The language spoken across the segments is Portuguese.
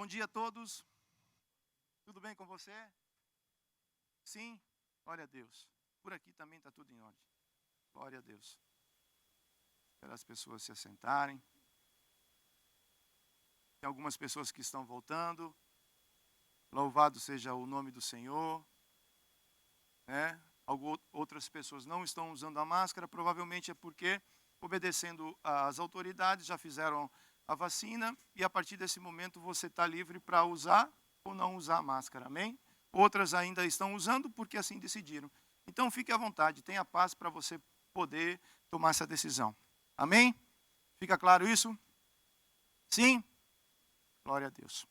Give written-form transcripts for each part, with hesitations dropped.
Bom dia a todos. Tudo bem com você? Sim? Glória a Deus. Por aqui também está tudo em ordem. Glória a Deus. Espero as pessoas se assentarem. Tem algumas pessoas que estão voltando. Louvado seja o nome do Senhor. Outras pessoas não estão usando a máscara. Provavelmente é porque, obedecendo às autoridades, já fizeram a vacina. E a partir desse momento você está livre para usar ou não usar a máscara. Amém? Outras ainda estão usando porque assim decidiram. Então fique à vontade. Tenha paz para você poder tomar essa decisão. Amém? Fica claro isso? Sim? Glória a Deus.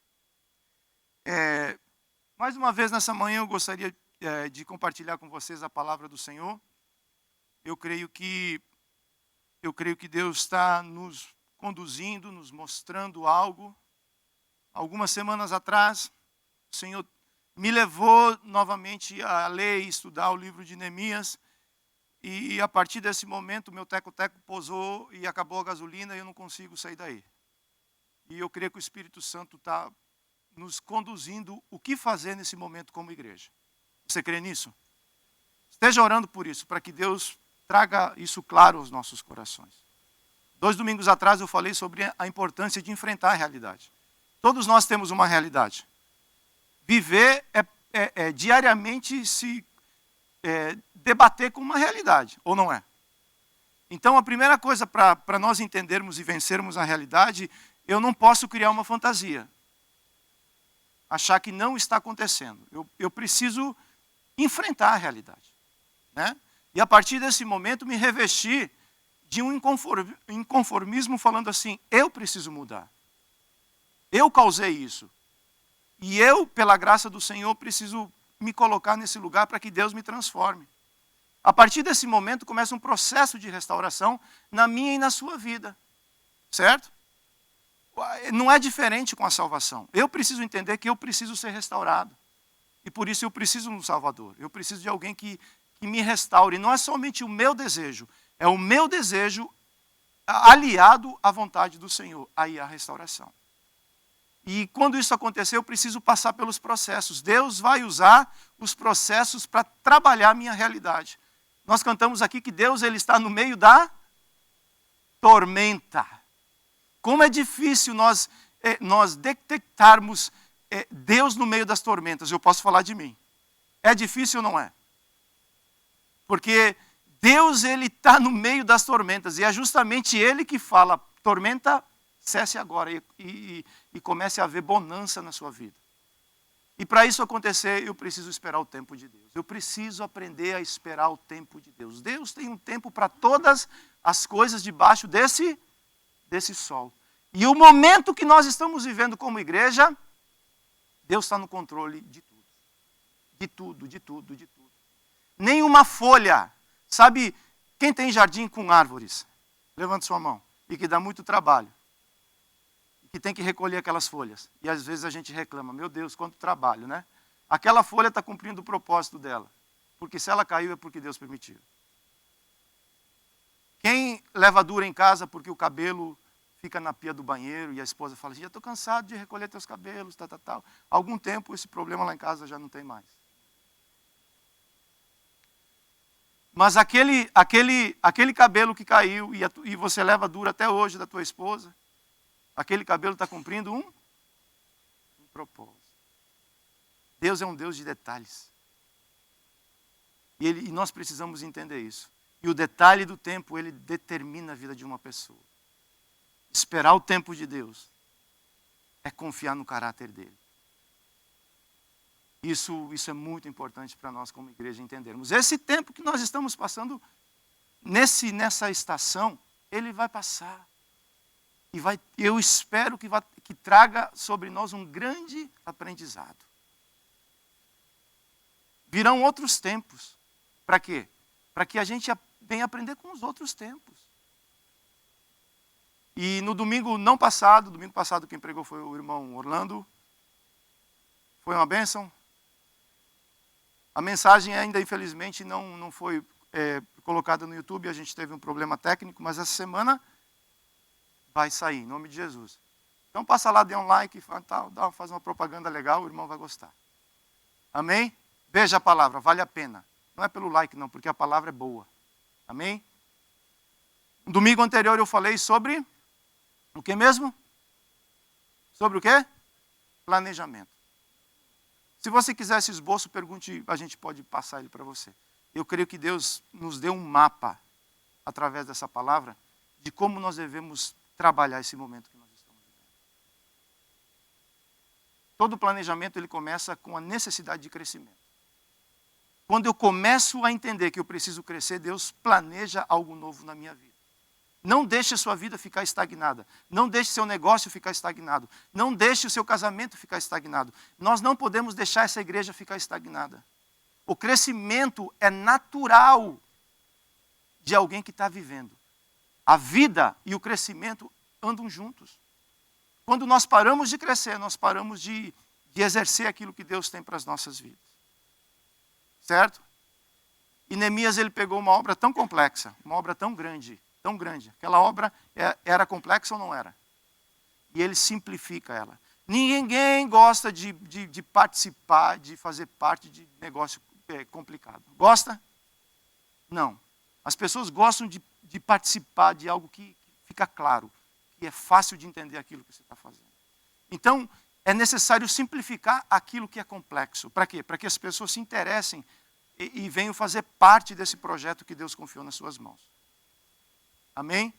Mais uma vez nessa manhã eu gostaria de compartilhar com vocês a palavra do Senhor. Eu creio que Deus está nos conduzindo, nos mostrando algo. Algumas semanas atrás, o Senhor me levou novamente a ler e estudar o livro de Neemias. E a partir desse momento, meu teco-teco pousou e acabou a gasolina e eu não consigo sair daí. E eu creio que o Espírito Santo está nos conduzindo o que fazer nesse momento como igreja. Você crê nisso? Esteja orando por isso, para que Deus traga isso claro aos nossos corações. 2 domingos atrás eu falei sobre a importância de enfrentar a realidade. Todos nós temos uma realidade. Viver é diariamente se debater com uma realidade, ou não é? Então a primeira coisa para nós entendermos e vencermos a realidade, eu não posso criar uma fantasia. Achar que não está acontecendo. Eu preciso enfrentar a realidade. Né? E a partir desse momento me revestir de um inconformismo falando assim, eu preciso mudar. Eu causei isso. E eu, pela graça do Senhor, preciso me colocar nesse lugar para que Deus me transforme. A partir desse momento começa um processo de restauração na minha e na sua vida. Certo? Não é diferente com a salvação. Eu preciso entender que eu preciso ser restaurado. E por isso eu preciso de um Salvador. Eu preciso de alguém que me restaure. Não é somente o meu desejo. É o meu desejo aliado à vontade do Senhor. Aí a restauração. E quando isso acontecer, eu preciso passar pelos processos. Deus vai usar os processos para trabalhar a minha realidade. Nós cantamos aqui que Deus ele está no meio da tormenta. Como é difícil nós detectarmos Deus no meio das tormentas. Eu posso falar de mim. É difícil ou não é? Porque Deus ele está no meio das tormentas. E é justamente Ele que fala, tormenta, cesse agora. E comece a haver bonança na sua vida. E para isso acontecer, eu preciso esperar o tempo de Deus. Eu preciso aprender a esperar o tempo de Deus. Deus tem um tempo para todas as coisas debaixo desse sol. E o momento que nós estamos vivendo como igreja, Deus está no controle de tudo. De tudo, de tudo, de tudo. Nenhuma folha. Sabe, quem tem jardim com árvores? Levante sua mão. E que dá muito trabalho. E que tem que recolher aquelas folhas. E às vezes a gente reclama, meu Deus, quanto trabalho, né? Aquela folha está cumprindo o propósito dela. Porque se ela caiu é porque Deus permitiu. Quem leva dura em casa porque o cabelo fica na pia do banheiro e a esposa fala assim, já estou cansado de recolher teus cabelos, tal. Algum tempo esse problema lá em casa já não tem mais. Mas aquele cabelo que caiu e você leva dura até hoje da tua esposa, aquele cabelo está cumprindo um propósito. Deus é um Deus de detalhes. E nós precisamos entender isso. E o detalhe do tempo, ele determina a vida de uma pessoa. Esperar o tempo de Deus é confiar no caráter dele. Isso é muito importante para nós como igreja entendermos. Esse tempo que nós estamos passando nessa estação, ele vai passar. Eu espero que traga sobre nós um grande aprendizado. Virão outros tempos. Para quê? Para que a gente venha aprender com os outros tempos. E no domingo passado quem pregou foi o irmão Orlando. Foi uma bênção. A mensagem ainda, infelizmente, não foi colocada no YouTube. A gente teve um problema técnico, mas essa semana vai sair, em nome de Jesus. Então passa lá, dê um like, faz uma propaganda legal, o irmão vai gostar. Amém? Veja a palavra, vale a pena. Não é pelo like não, porque a palavra é boa. Amém? No domingo anterior eu falei sobre o que mesmo? Sobre o quê? Planejamento. Se você quiser esse esboço, pergunte, a gente pode passar ele para você. Eu creio que Deus nos deu um mapa, através dessa palavra, de como nós devemos trabalhar esse momento que nós estamos vivendo. Todo planejamento ele começa com a necessidade de crescimento. Quando eu começo a entender que eu preciso crescer, Deus planeja algo novo na minha vida. Não deixe a sua vida ficar estagnada. Não deixe seu negócio ficar estagnado. Não deixe o seu casamento ficar estagnado. Nós não podemos deixar essa igreja ficar estagnada. O crescimento é natural de alguém que está vivendo. A vida e o crescimento andam juntos. Quando nós paramos de crescer, nós paramos de exercer aquilo que Deus tem para as nossas vidas. Certo? E Neemias ele pegou uma obra tão complexa, uma obra tão grande. Aquela obra era complexa ou não era? E ele simplifica ela. Ninguém gosta de participar, de fazer parte de negócio complicado. Gosta? Não. As pessoas gostam de participar de algo que fica claro, que é fácil de entender aquilo que você está fazendo. Então, é necessário simplificar aquilo que é complexo. Para quê? Para que as pessoas se interessem e venham fazer parte desse projeto que Deus confiou nas suas mãos. Amém?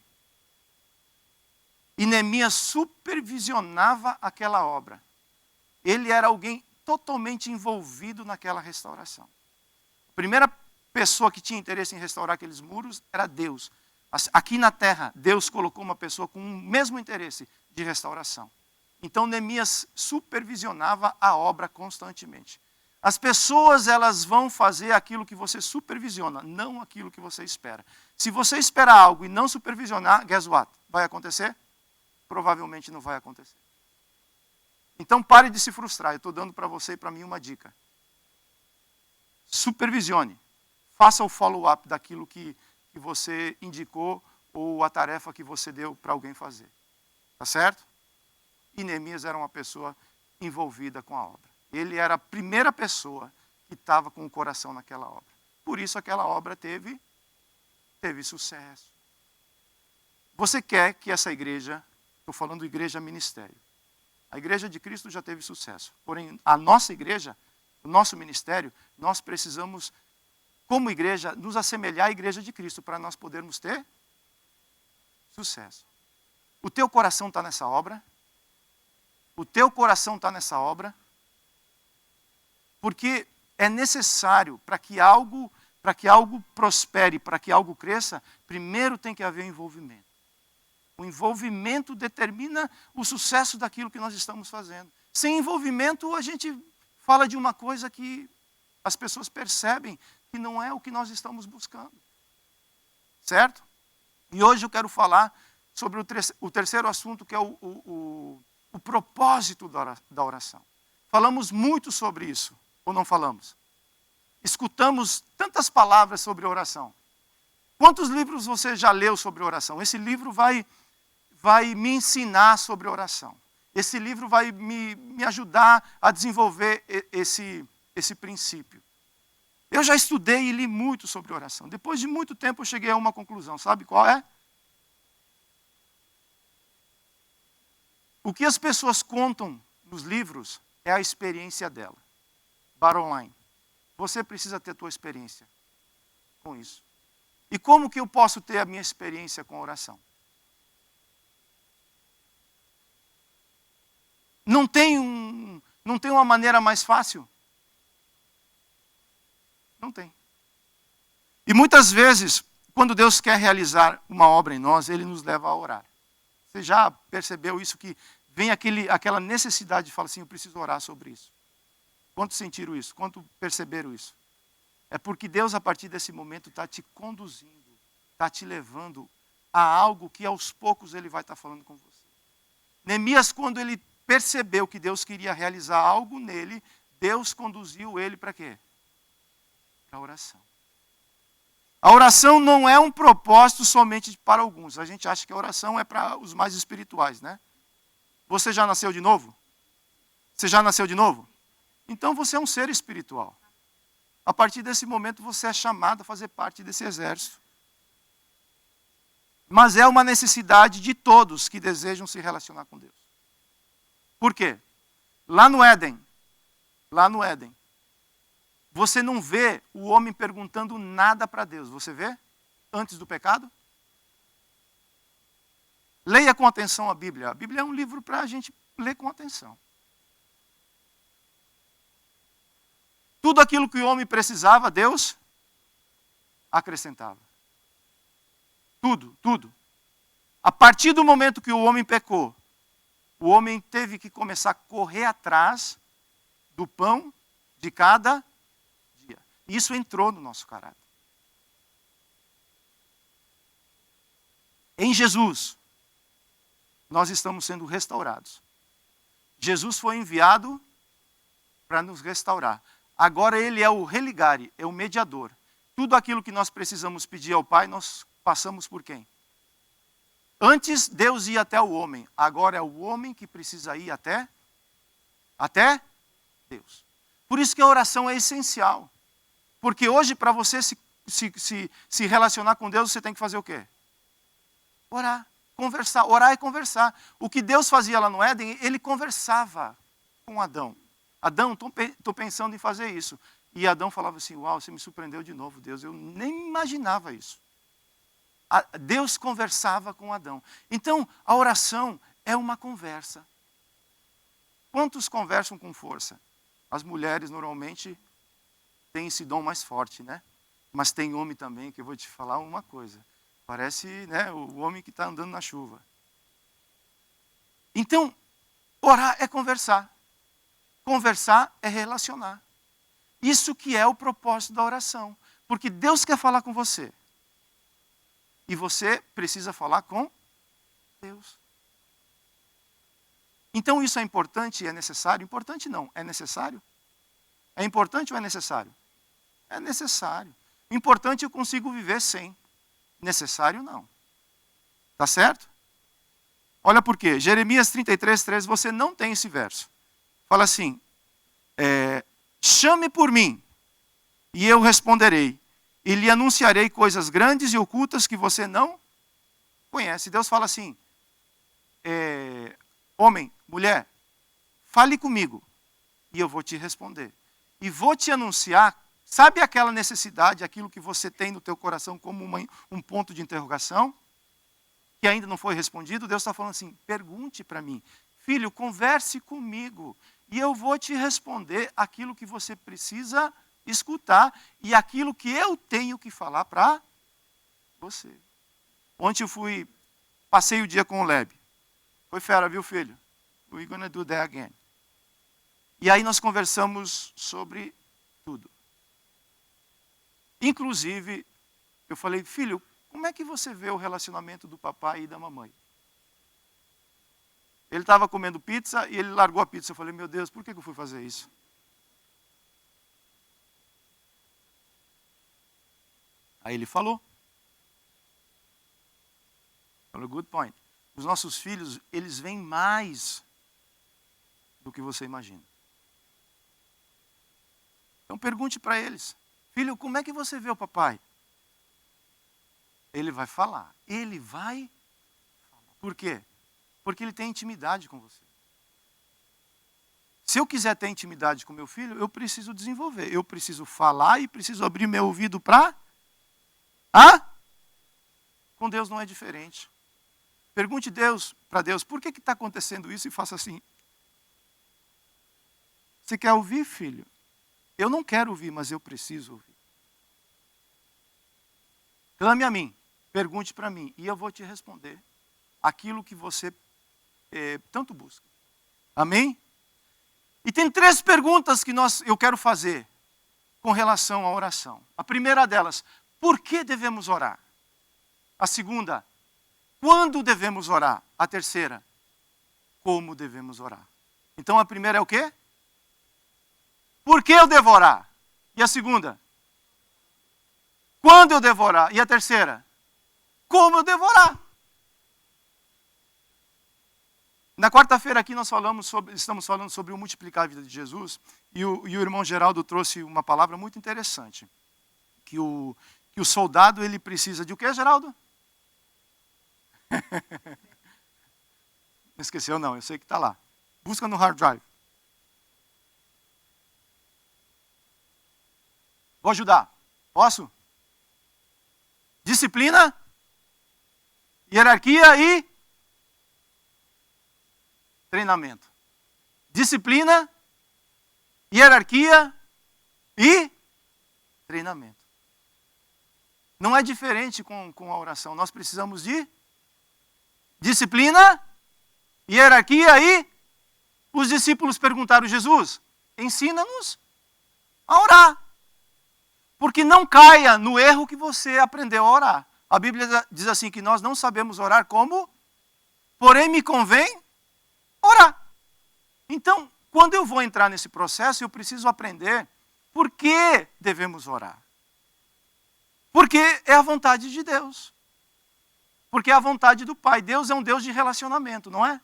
E Neemias supervisionava aquela obra. Ele era alguém totalmente envolvido naquela restauração. A primeira pessoa que tinha interesse em restaurar aqueles muros era Deus. Aqui na terra, Deus colocou uma pessoa com o mesmo interesse de restauração. Então Neemias supervisionava a obra constantemente. As pessoas elas vão fazer aquilo que você supervisiona, não aquilo que você espera. Se você esperar algo e não supervisionar, guess what? Vai acontecer? Provavelmente não vai acontecer. Então pare de se frustrar. Eu estou dando para você e para mim uma dica. Supervisione. Faça o follow-up daquilo que você indicou ou a tarefa que você deu para alguém fazer. Tá certo? E Neemias era uma pessoa envolvida com a obra. Ele era a primeira pessoa que estava com o coração naquela obra. Por isso aquela obra teve sucesso. Você quer que essa igreja, estou falando igreja ministério, a igreja de Cristo já teve sucesso. Porém, a nossa igreja, o nosso ministério, nós precisamos, como igreja, nos assemelhar à igreja de Cristo para nós podermos ter sucesso. O teu coração está nessa obra? O teu coração está nessa obra? Porque é necessário para que algo prospere, para que algo cresça, primeiro tem que haver envolvimento. O envolvimento determina o sucesso daquilo que nós estamos fazendo. Sem envolvimento, a gente fala de uma coisa que as pessoas percebem que não é o que nós estamos buscando. Certo? E hoje eu quero falar sobre o terceiro assunto, que é o propósito da oração. Falamos muito sobre isso. Ou não falamos? Escutamos tantas palavras sobre oração. Quantos livros você já leu sobre oração? Esse livro vai me ensinar sobre oração. Esse livro vai me ajudar a desenvolver esse princípio. Eu já estudei e li muito sobre oração. Depois de muito tempo eu cheguei a uma conclusão. Sabe qual é? O que as pessoas contam nos livros é a experiência dela. Bottom line. Você precisa ter a tua experiência com isso. E como que eu posso ter a minha experiência com a oração? Não tem uma maneira mais fácil? Não tem. E muitas vezes, quando Deus quer realizar uma obra em nós, Ele nos leva a orar. Você já percebeu isso, que vem aquela necessidade de falar assim, eu preciso orar sobre isso. Quantos sentiram isso? Quantos perceberam isso? É porque Deus, a partir desse momento, está te conduzindo, está te levando a algo que aos poucos Ele vai estar falando com você. Neemias, quando ele percebeu que Deus queria realizar algo nele, Deus conduziu ele para quê? Para a oração. A oração não é um propósito somente para alguns. A gente acha que a oração é para os mais espirituais, né? Você já nasceu de novo? Você já nasceu de novo? Então você é um ser espiritual. A partir desse momento você é chamado a fazer parte desse exército. Mas é uma necessidade de todos que desejam se relacionar com Deus. Por quê? Lá no Éden, você não vê o homem perguntando nada para Deus. Você vê? Antes do pecado? Leia com atenção a Bíblia. A Bíblia é um livro para a gente ler com atenção. Tudo aquilo que o homem precisava, Deus acrescentava. Tudo, tudo. A partir do momento que o homem pecou, o homem teve que começar a correr atrás do pão de cada dia. Isso entrou no nosso caráter. Em Jesus, nós estamos sendo restaurados. Jesus foi enviado para nos restaurar. Agora ele é o religare, é o mediador. Tudo aquilo que nós precisamos pedir ao Pai, nós passamos por quem? Antes Deus ia até o homem, agora é o homem que precisa ir até Deus. Por isso que a oração é essencial. Porque hoje para você se relacionar com Deus, você tem que fazer o quê? Orar, conversar. Orar é conversar. O que Deus fazia lá no Éden, ele conversava com Adão. Adão, estou pensando em fazer isso. E Adão falava assim, uau, você me surpreendeu de novo, Deus. Eu nem imaginava isso. Deus conversava com Adão. Então, a oração é uma conversa. Quantos conversam com força? As mulheres normalmente têm esse dom mais forte, né? Mas tem homem também, que eu vou te falar uma coisa. Parece, né, o homem que está andando na chuva. Então, orar é conversar. Conversar é relacionar. Isso que é o propósito da oração. Porque Deus quer falar com você. E você precisa falar com Deus. Então isso é importante e é necessário? Importante não, é necessário? É importante ou é necessário? É necessário. Importante eu consigo viver sem. Necessário não. Tá certo? Olha por quê. Jeremias 33:13, você não tem esse verso. Fala assim, chame por mim e eu responderei. E lhe anunciarei coisas grandes e ocultas que você não conhece. Deus fala assim, homem, mulher, fale comigo e eu vou te responder. E vou te anunciar, sabe aquela necessidade, aquilo que você tem no teu coração como um ponto de interrogação, que ainda não foi respondido? Deus está falando assim, pergunte para mim. Filho, converse comigo e eu vou te responder aquilo que você precisa escutar e aquilo que eu tenho que falar para você. Ontem eu passei o dia com o Leb. Foi fera, viu, filho? We're gonna do that again. E aí nós conversamos sobre tudo. Inclusive, eu falei, filho, como é que você vê o relacionamento do papai e da mamãe? Ele estava comendo pizza e ele largou a pizza. Eu falei, meu Deus, por que eu fui fazer isso? Aí ele falou, good point. Os nossos filhos, eles veem mais do que você imagina. Então pergunte para eles, filho, como é que você vê o papai? Ele vai falar. Ele vai falar. Por quê? Porque ele tem intimidade com você. Se eu quiser ter intimidade com meu filho, eu preciso desenvolver. Eu preciso falar e preciso abrir meu ouvido para... Com Deus não é diferente. Pergunte para Deus, por que está acontecendo isso? E faça assim. Você quer ouvir, filho? Eu não quero ouvir, mas eu preciso ouvir. Clame a mim, pergunte para mim, e eu vou te responder aquilo que você tanto busca. Amém? E tem 3 perguntas que eu quero fazer com relação à oração. A primeira delas, por que devemos orar? A segunda, quando devemos orar? A terceira, como devemos orar? Então a primeira é o quê? Por que eu devo orar? E a segunda? Quando eu devo orar? E a terceira? Como eu devo orar? Na quarta-feira aqui nós estamos falando sobre o multiplicar a vida de Jesus, e o irmão Geraldo trouxe uma palavra muito interessante, que o soldado ele precisa de o quê, Geraldo? Não esqueceu não, eu sei que está lá. Busca no hard drive. Vou ajudar. Posso? Disciplina, hierarquia e treinamento. Disciplina, hierarquia e treinamento. Não é diferente com a oração. Nós precisamos de disciplina, hierarquia e os discípulos perguntaram: Jesus, ensina-nos a orar. Porque não caia no erro que você aprendeu a orar. A Bíblia diz assim que nós não sabemos orar como, porém me convém orar. Então, quando eu vou entrar nesse processo, eu preciso aprender por que devemos orar. Porque é a vontade de Deus. Porque é a vontade do Pai. Deus é um Deus de relacionamento, não é?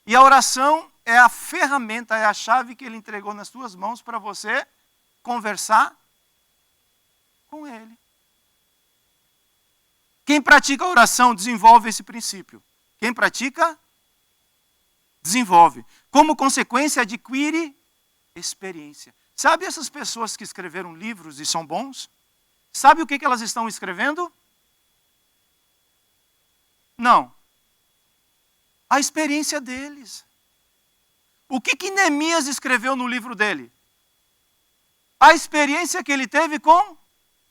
E a oração é a ferramenta, é a chave que Ele entregou nas tuas mãos para você conversar com Ele. Quem pratica a oração desenvolve esse princípio. Quem pratica, desenvolve. Como consequência, adquire experiência. Sabe essas pessoas que escreveram livros e são bons? Sabe o que elas estão escrevendo? Não. A experiência deles. O que Neemias escreveu no livro dele? A experiência que ele teve com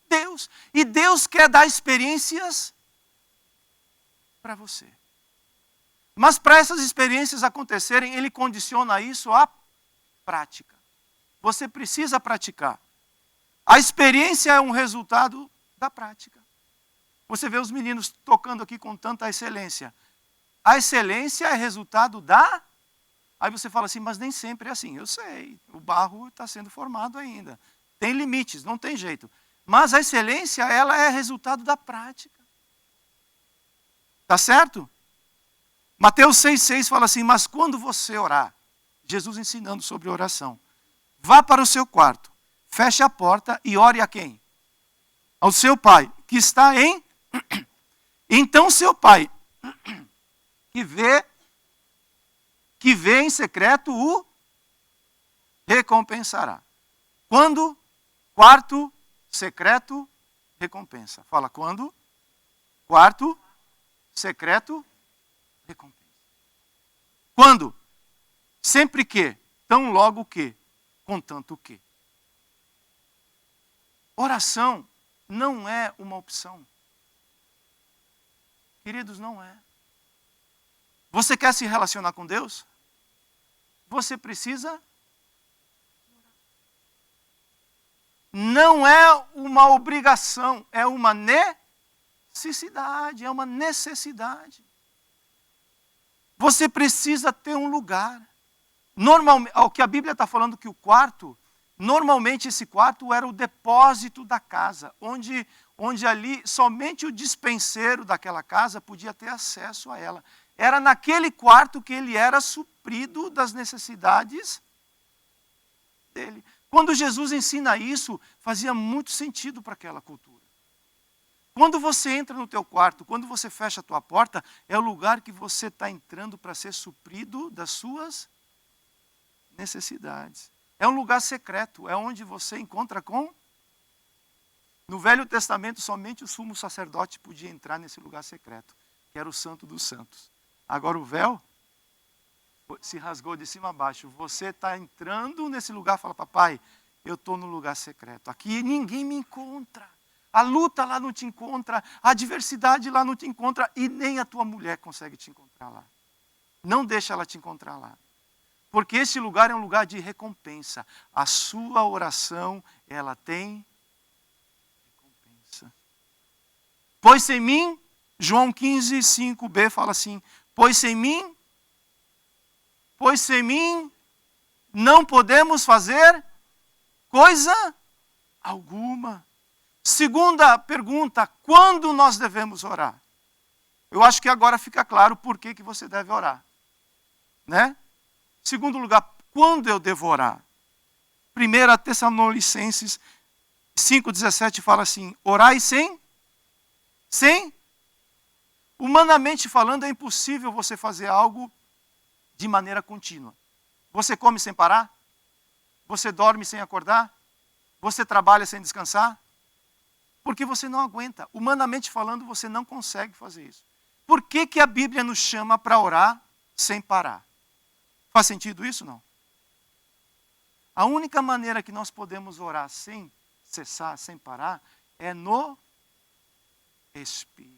Deus. E Deus quer dar experiências para você. Mas para essas experiências acontecerem, Ele condiciona isso à prática. Você precisa praticar. A experiência é um resultado da prática. Você vê os meninos tocando aqui com tanta excelência. A excelência é resultado da... Aí você fala assim, mas nem sempre é assim. Eu sei, o barro está sendo formado ainda. Tem limites, não tem jeito. Mas a excelência, ela é resultado da prática. Tá certo? Mateus 6,6 fala assim, mas quando você orar, Jesus ensinando sobre oração, vá para o seu quarto, feche a porta e ore a quem? Ao seu pai, que está em... Então seu pai, que vê em secreto, o recompensará. Quando? Quarto, secreto, recompensa. Fala, quando? Quarto, secreto, recompensa. Quando? Sempre que, tão logo que, contanto que. Oração não é uma opção. Queridos, não é. Você quer se relacionar com Deus? Você precisa. Não é uma obrigação, é uma necessidade, é uma necessidade. Você precisa ter um lugar. Normalmente, o que a Bíblia está falando que o quarto, normalmente esse quarto era o depósito da casa, onde ali somente o dispenseiro daquela casa podia ter acesso a ela. Era naquele quarto que ele era suprido das necessidades dele. Quando Jesus ensina isso, fazia muito sentido para aquela cultura. Quando você entra no teu quarto, quando você fecha a tua porta, é o lugar que você está entrando para ser suprido das suas necessidades. É um lugar secreto, é onde você encontra com... No Velho Testamento, somente o sumo sacerdote podia entrar nesse lugar secreto, que era o Santo dos Santos. Agora o véu se rasgou de cima a baixo. Você está entrando nesse lugar e fala, papai, eu estou no lugar secreto. Aqui ninguém me encontra. A luta lá não te encontra, a adversidade lá não te encontra e nem a tua mulher consegue te encontrar lá. Não deixa ela te encontrar lá. Porque esse lugar é um lugar de recompensa. A sua oração, ela tem recompensa. Pois sem mim, João 15, 5b fala assim, pois sem mim não podemos fazer coisa alguma. Segunda pergunta, quando nós devemos orar? Eu acho que agora fica claro por que você deve orar. né? Segundo lugar, quando eu devo orar? 1 Tessalonicenses 5,17 fala assim, orai sem? Humanamente falando, é impossível você fazer algo de maneira contínua. Você come sem parar? Você dorme sem acordar? Você trabalha sem descansar? Porque você não aguenta. Humanamente falando, você não consegue fazer isso. Por que a Bíblia nos chama para orar sem parar? Faz sentido isso, não? A única maneira que nós podemos orar sem cessar, sem parar, é no Espírito.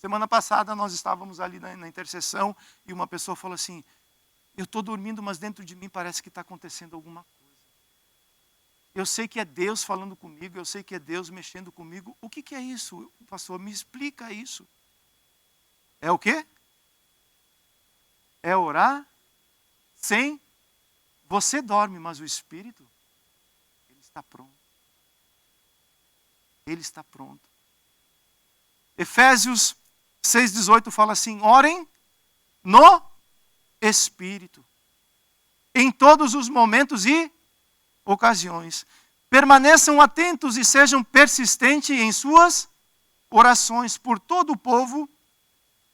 Semana passada nós estávamos ali na intercessão e uma pessoa falou assim, eu estou dormindo, mas dentro de mim parece que está acontecendo alguma coisa. Eu sei que é Deus falando comigo, eu sei que é Deus mexendo comigo. O que é isso? Pastor, me explica isso. É o quê? É orar sem... Você dorme, mas o Espírito, ele está pronto. Ele está pronto. Efésios 6,18 fala assim, orem no Espírito, em todos os momentos e ocasiões. Permaneçam atentos e sejam persistentes em suas orações por todo o povo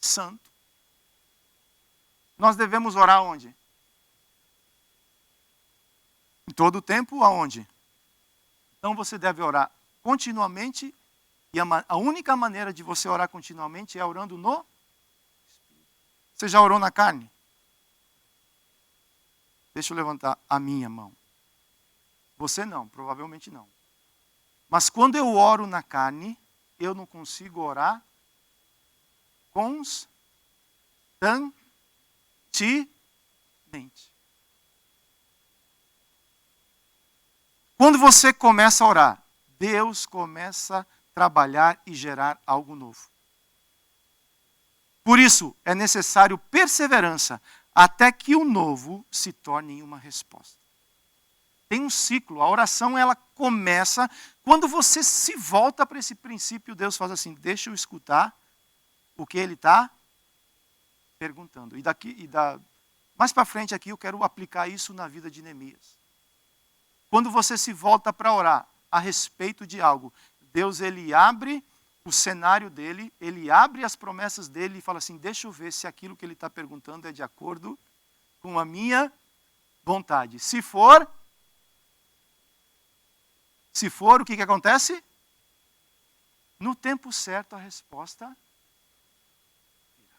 santo. Nós devemos orar onde? Em todo o tempo, aonde? Então você deve orar continuamente, e a única maneira de você orar continuamente é orando no Espírito. Você já orou na carne? Deixa eu levantar a minha mão. Você não, provavelmente não. Mas quando eu oro na carne, eu não consigo orar constantemente. Quando você começa a orar, Deus começa a trabalhar e gerar algo novo. Por isso, é necessário perseverança até que o novo se torne uma resposta. Tem um ciclo, a oração ela começa, quando você se volta para esse princípio, Deus faz assim, deixa eu escutar o que Ele está perguntando. Mais para frente aqui eu quero aplicar isso na vida de Neemias. Quando você se volta para orar a respeito de algo, Deus ele abre o cenário dele, ele abre as promessas dele e fala assim, deixa eu ver se aquilo que ele está perguntando é de acordo com a minha vontade. Se for, o que acontece? No tempo certo a resposta virá.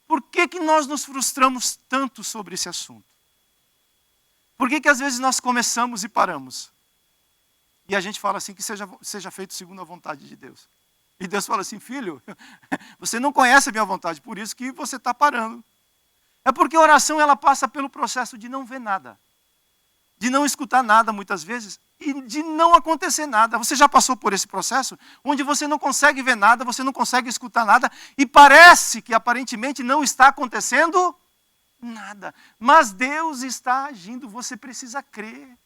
Por que nós nos frustramos tanto sobre esse assunto? Por que às vezes nós começamos e paramos? E a gente fala assim, que seja feito segundo a vontade de Deus. E Deus fala assim, filho, você não conhece a minha vontade, por isso que você está parando. É porque a oração ela passa pelo processo de não ver nada. De não escutar nada muitas vezes. E de não acontecer nada. Você já passou por esse processo? Onde você não consegue ver nada, você não consegue escutar nada. E parece que aparentemente não está acontecendo nada. Mas Deus está agindo, você precisa crer.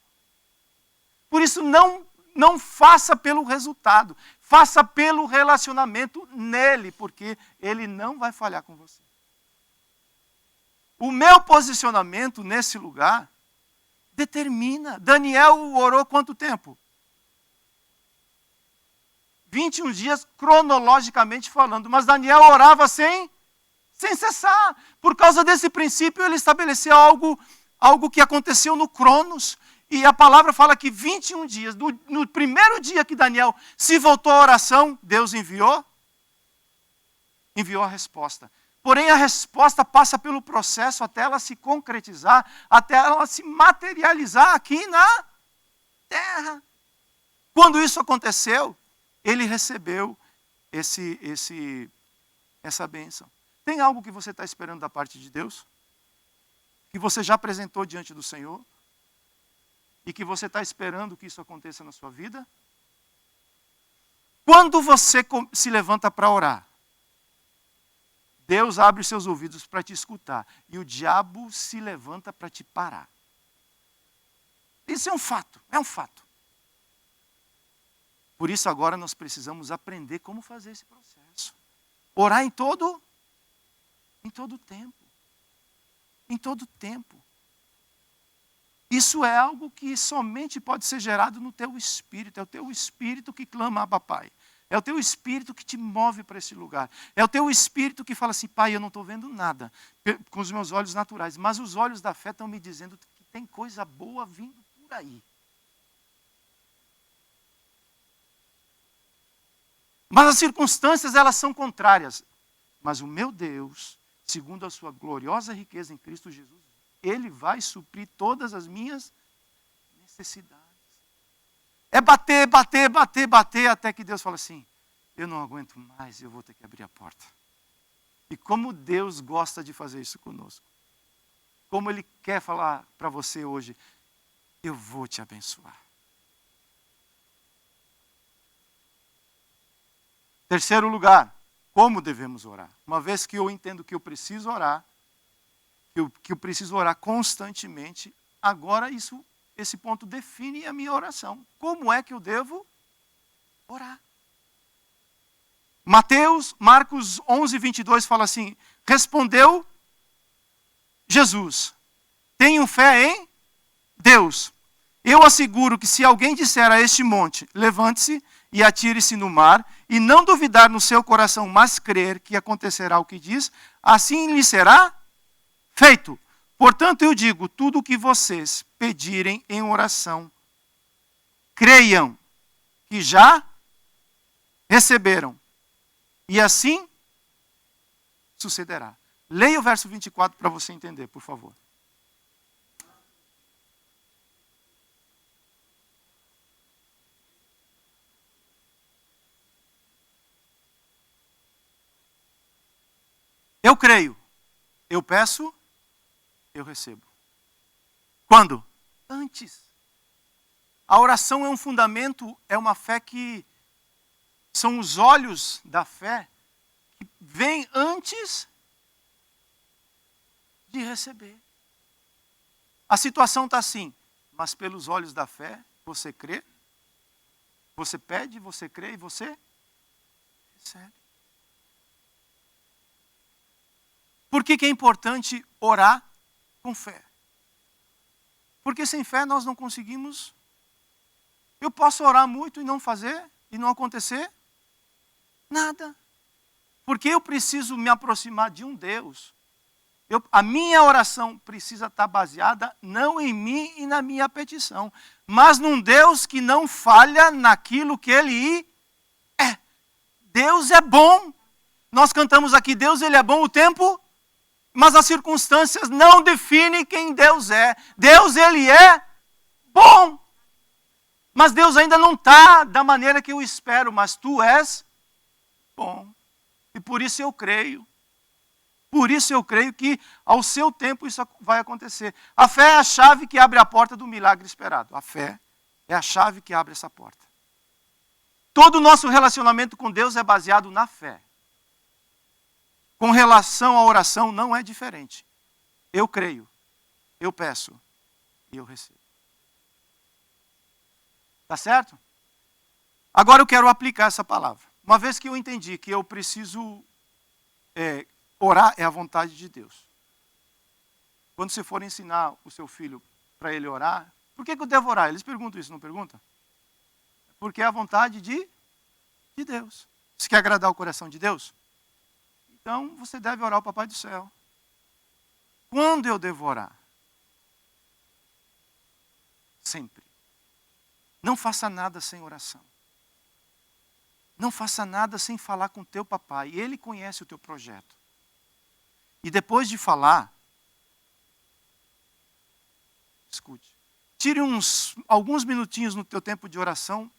Por isso não faça pelo resultado, faça pelo relacionamento nele, porque ele não vai falhar com você. O meu posicionamento nesse lugar determina. Daniel orou quanto tempo? 21 dias, cronologicamente falando, mas Daniel orava sem cessar. Por causa desse princípio, ele estabeleceu algo que aconteceu no Cronos. E a palavra fala que 21 dias, no primeiro dia que Daniel se voltou à oração, Deus enviou a resposta. Porém, a resposta passa pelo processo até ela se concretizar, até ela se materializar aqui na terra. Quando isso aconteceu, ele recebeu essa bênção. Tem algo que você está esperando da parte de Deus? Que você já apresentou diante do Senhor? E que você está esperando que isso aconteça na sua vida? Quando você se levanta para orar, Deus abre os seus ouvidos para te escutar. E o diabo se levanta para te parar. Isso é um fato, é um fato. Por isso agora nós precisamos aprender como fazer esse processo. Orar em todo tempo. em todo tempo. Isso é algo que somente pode ser gerado no teu espírito. É o teu espírito que clama, Abba, Pai. É o teu espírito que te move para esse lugar. É o teu espírito que fala assim, Pai, eu não estou vendo nada com os meus olhos naturais, mas os olhos da fé estão me dizendo que tem coisa boa vindo por aí. Mas as circunstâncias, elas são contrárias. Mas o meu Deus, segundo a sua gloriosa riqueza em Cristo Jesus, Ele vai suprir todas as minhas necessidades. É bater, bater, bater, bater, até que Deus fala assim, eu não aguento mais, eu vou ter que abrir a porta. E como Deus gosta de fazer isso conosco. Como Ele quer falar para você hoje, eu vou te abençoar. Terceiro lugar, como devemos orar? Uma vez que eu entendo que eu preciso orar, que eu preciso orar constantemente, agora esse ponto define a minha oração. Como é que eu devo orar? Marcos 11, 22 fala assim, respondeu Jesus, tenho fé em Deus. Eu asseguro que se alguém disser a este monte, levante-se e atire-se no mar, e não duvidar no seu coração, mas crer que acontecerá o que diz, assim lhe será feito. Portanto, eu digo, tudo o que vocês pedirem em oração, creiam que já receberam. E assim sucederá. Leia o verso 24 para você entender, por favor. Eu creio, eu peço, eu recebo. Quando? Antes. A oração é um fundamento, é uma fé que são os olhos da fé que vêm antes de receber. A situação está assim, mas pelos olhos da fé, você crê, você pede, você crê e você recebe. Por que é importante orar com fé? Porque sem fé nós não conseguimos. Eu posso orar muito e não fazer, e não acontecer nada. Porque eu preciso me aproximar de um Deus. A minha oração precisa estar baseada não em mim e na minha petição, mas num Deus que não falha naquilo que Ele é. Deus é bom. Nós cantamos aqui, Deus Ele é bom o tempo, mas as circunstâncias não definem quem Deus é. Deus Ele é bom. Mas Deus ainda não está da maneira que eu espero, mas Tu és bom. E por isso eu creio. Por isso eu creio que ao seu tempo isso vai acontecer. A fé é a chave que abre a porta do milagre esperado. A fé é a chave que abre essa porta. Todo o nosso relacionamento com Deus é baseado na fé. Com relação à oração não é diferente. Eu creio, eu peço e eu recebo. Tá certo? Agora eu quero aplicar essa palavra. Uma vez que eu entendi que eu preciso orar é a vontade de Deus. Quando você for ensinar o seu filho para ele orar, por que eu devo orar? Eles perguntam isso, não perguntam? Porque é a vontade de Deus. Você quer agradar o coração de Deus? Então você deve orar ao Papai do Céu. Quando eu devo orar? Sempre. Não faça nada sem oração. Não faça nada sem falar com teu papai. Ele conhece o teu projeto. E depois de falar, escute. Tire alguns minutinhos no teu tempo de oração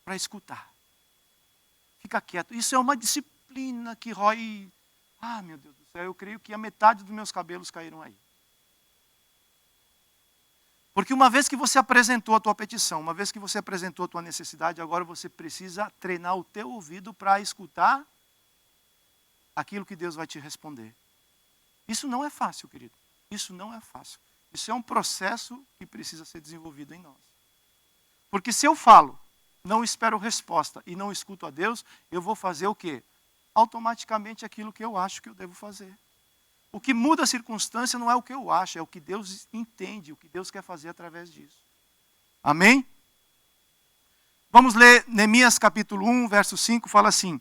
para escutar. Fica quieto. Isso é uma disciplina que rói... Ah, meu Deus do céu, eu creio que a metade dos meus cabelos caíram aí. Porque uma vez que você apresentou a tua petição, uma vez que você apresentou a tua necessidade, agora você precisa treinar o teu ouvido para escutar aquilo que Deus vai te responder. Isso não é fácil, querido. Isso não é fácil. Isso é um processo que precisa ser desenvolvido em nós. Porque se eu falo, não espero resposta e não escuto a Deus, eu vou fazer o quê? Automaticamente aquilo que eu acho que eu devo fazer. O que muda a circunstância não é o que eu acho, é o que Deus entende, o que Deus quer fazer através disso. Amém? Vamos ler Neemias capítulo 1, verso 5, fala assim: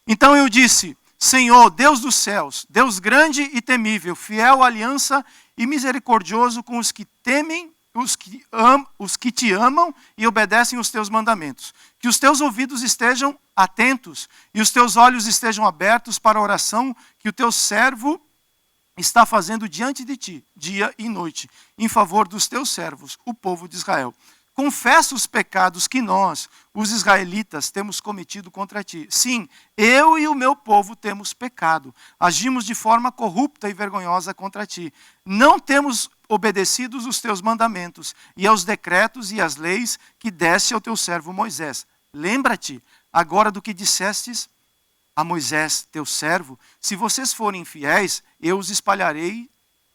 Então eu disse, Senhor, Deus dos céus, Deus grande e temível, fiel à aliança e misericordioso com os que temem, os que te amam e obedecem os teus mandamentos. Que os teus ouvidos estejam atentos e os teus olhos estejam abertos para a oração que o teu servo está fazendo diante de ti, dia e noite, em favor dos teus servos, o povo de Israel. Confessa os pecados que nós, os israelitas, temos cometido contra ti. Sim, eu e o meu povo temos pecado. Agimos de forma corrupta e vergonhosa contra ti. Não temos obedecido os teus mandamentos e aos decretos e às leis que deste ao teu servo Moisés. Lembra-te agora do que dissestes a Moisés, teu servo: se vocês forem fiéis, eu os espalharei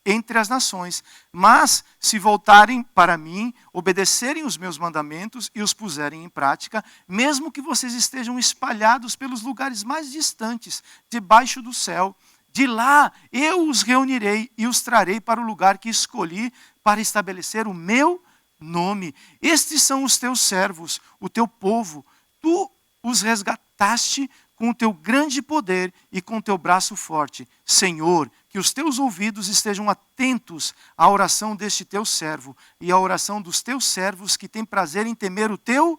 entre as nações. Mas, se voltarem para mim, obedecerem os meus mandamentos e os puserem em prática, mesmo que vocês estejam espalhados pelos lugares mais distantes, debaixo do céu, de lá eu os reunirei e os trarei para o lugar que escolhi para estabelecer o meu nome. Estes são os teus servos, o teu povo. Tu os resgataste com o teu grande poder e com o teu braço forte. Senhor, que os teus ouvidos estejam atentos à oração deste teu servo e à oração dos teus servos que têm prazer em temer o teu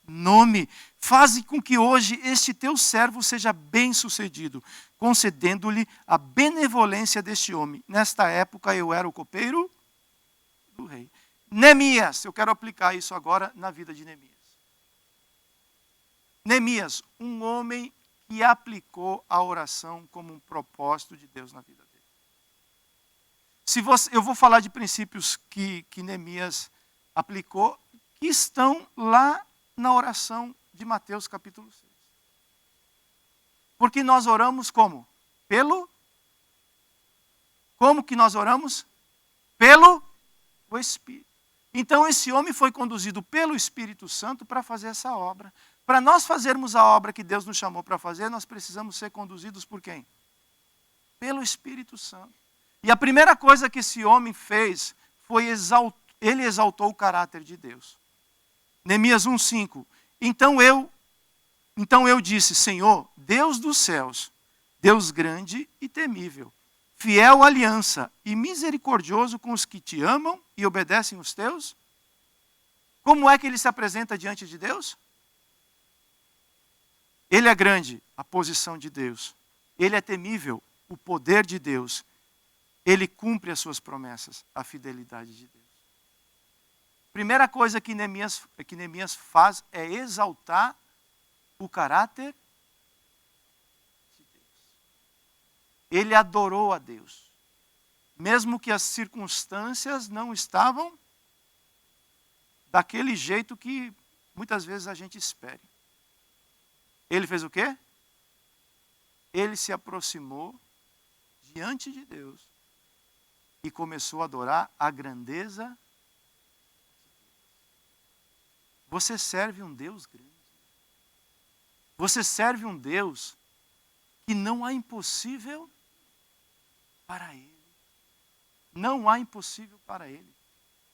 nome. Faze com que hoje este teu servo seja bem-sucedido, concedendo-lhe a benevolência deste homem. Nesta época eu era o copeiro do rei. Neemias, eu quero aplicar isso agora na vida de Neemias. Neemias, um homem que aplicou a oração como um propósito de Deus na vida dele. Eu vou falar de princípios que Neemias aplicou, que estão lá na oração de Mateus capítulo 6. Porque nós oramos como? Como que nós oramos? Pelo o Espírito. Então esse homem foi conduzido pelo Espírito Santo para fazer essa obra. Para nós fazermos a obra que Deus nos chamou para fazer, nós precisamos ser conduzidos por quem? Pelo Espírito Santo. E a primeira coisa que esse homem fez foi ele exaltou o caráter de Deus. Neemias 1:5. Então eu disse, Senhor, Deus dos céus, Deus grande e temível, fiel à aliança e misericordioso com os que te amam e obedecem os teus. Como é que ele se apresenta diante de Deus? Ele é grande, a posição de Deus. Ele é temível, o poder de Deus. Ele cumpre as suas promessas, a fidelidade de Deus. Primeira coisa que Neemias faz é exaltar o caráter de Deus. Ele adorou a Deus. Mesmo que as circunstâncias não estavam daquele jeito que muitas vezes a gente espera. Ele fez o quê? Ele se aproximou diante de Deus e começou a adorar a grandeza de Deus. Você serve um Deus grande. Você serve um Deus que não há impossível para Ele. Não há impossível para Ele.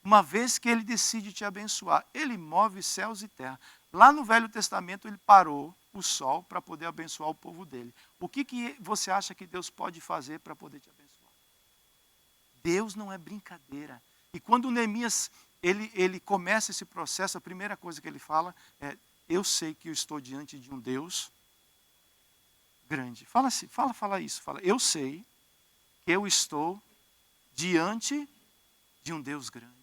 Uma vez que Ele decide te abençoar, Ele move céus e terra. Lá no Velho Testamento Ele parou o sol para poder abençoar o povo dele. O que você acha que Deus pode fazer para poder te abençoar? Deus não é brincadeira. E quando Neemias ele começa esse processo, a primeira coisa que ele fala é: eu sei que eu estou diante de um Deus grande. Fala assim, fala isso. Fala, eu sei que eu estou diante de um Deus grande.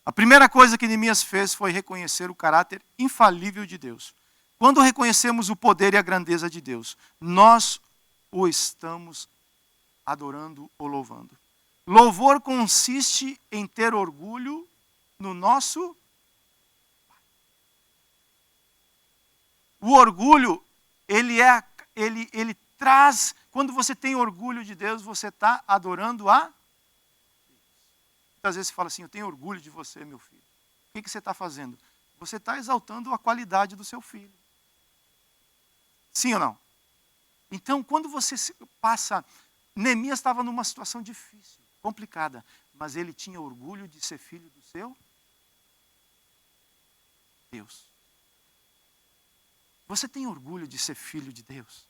A primeira coisa que Neemias fez foi reconhecer o caráter infalível de Deus. Quando reconhecemos o poder e a grandeza de Deus, nós o estamos adorando ou louvando. Louvor consiste em ter orgulho no nosso Pai. O orgulho, ele traz, quando você tem orgulho de Deus, você está adorando a Muitas vezes você fala assim, eu tenho orgulho de você, meu filho. O que você está fazendo? Você está exaltando a qualidade do seu filho. Sim ou não? Então, quando você passa... Neemias estava numa situação difícil, complicada, mas ele tinha orgulho de ser filho do seu Deus. Você tem orgulho de ser filho de Deus?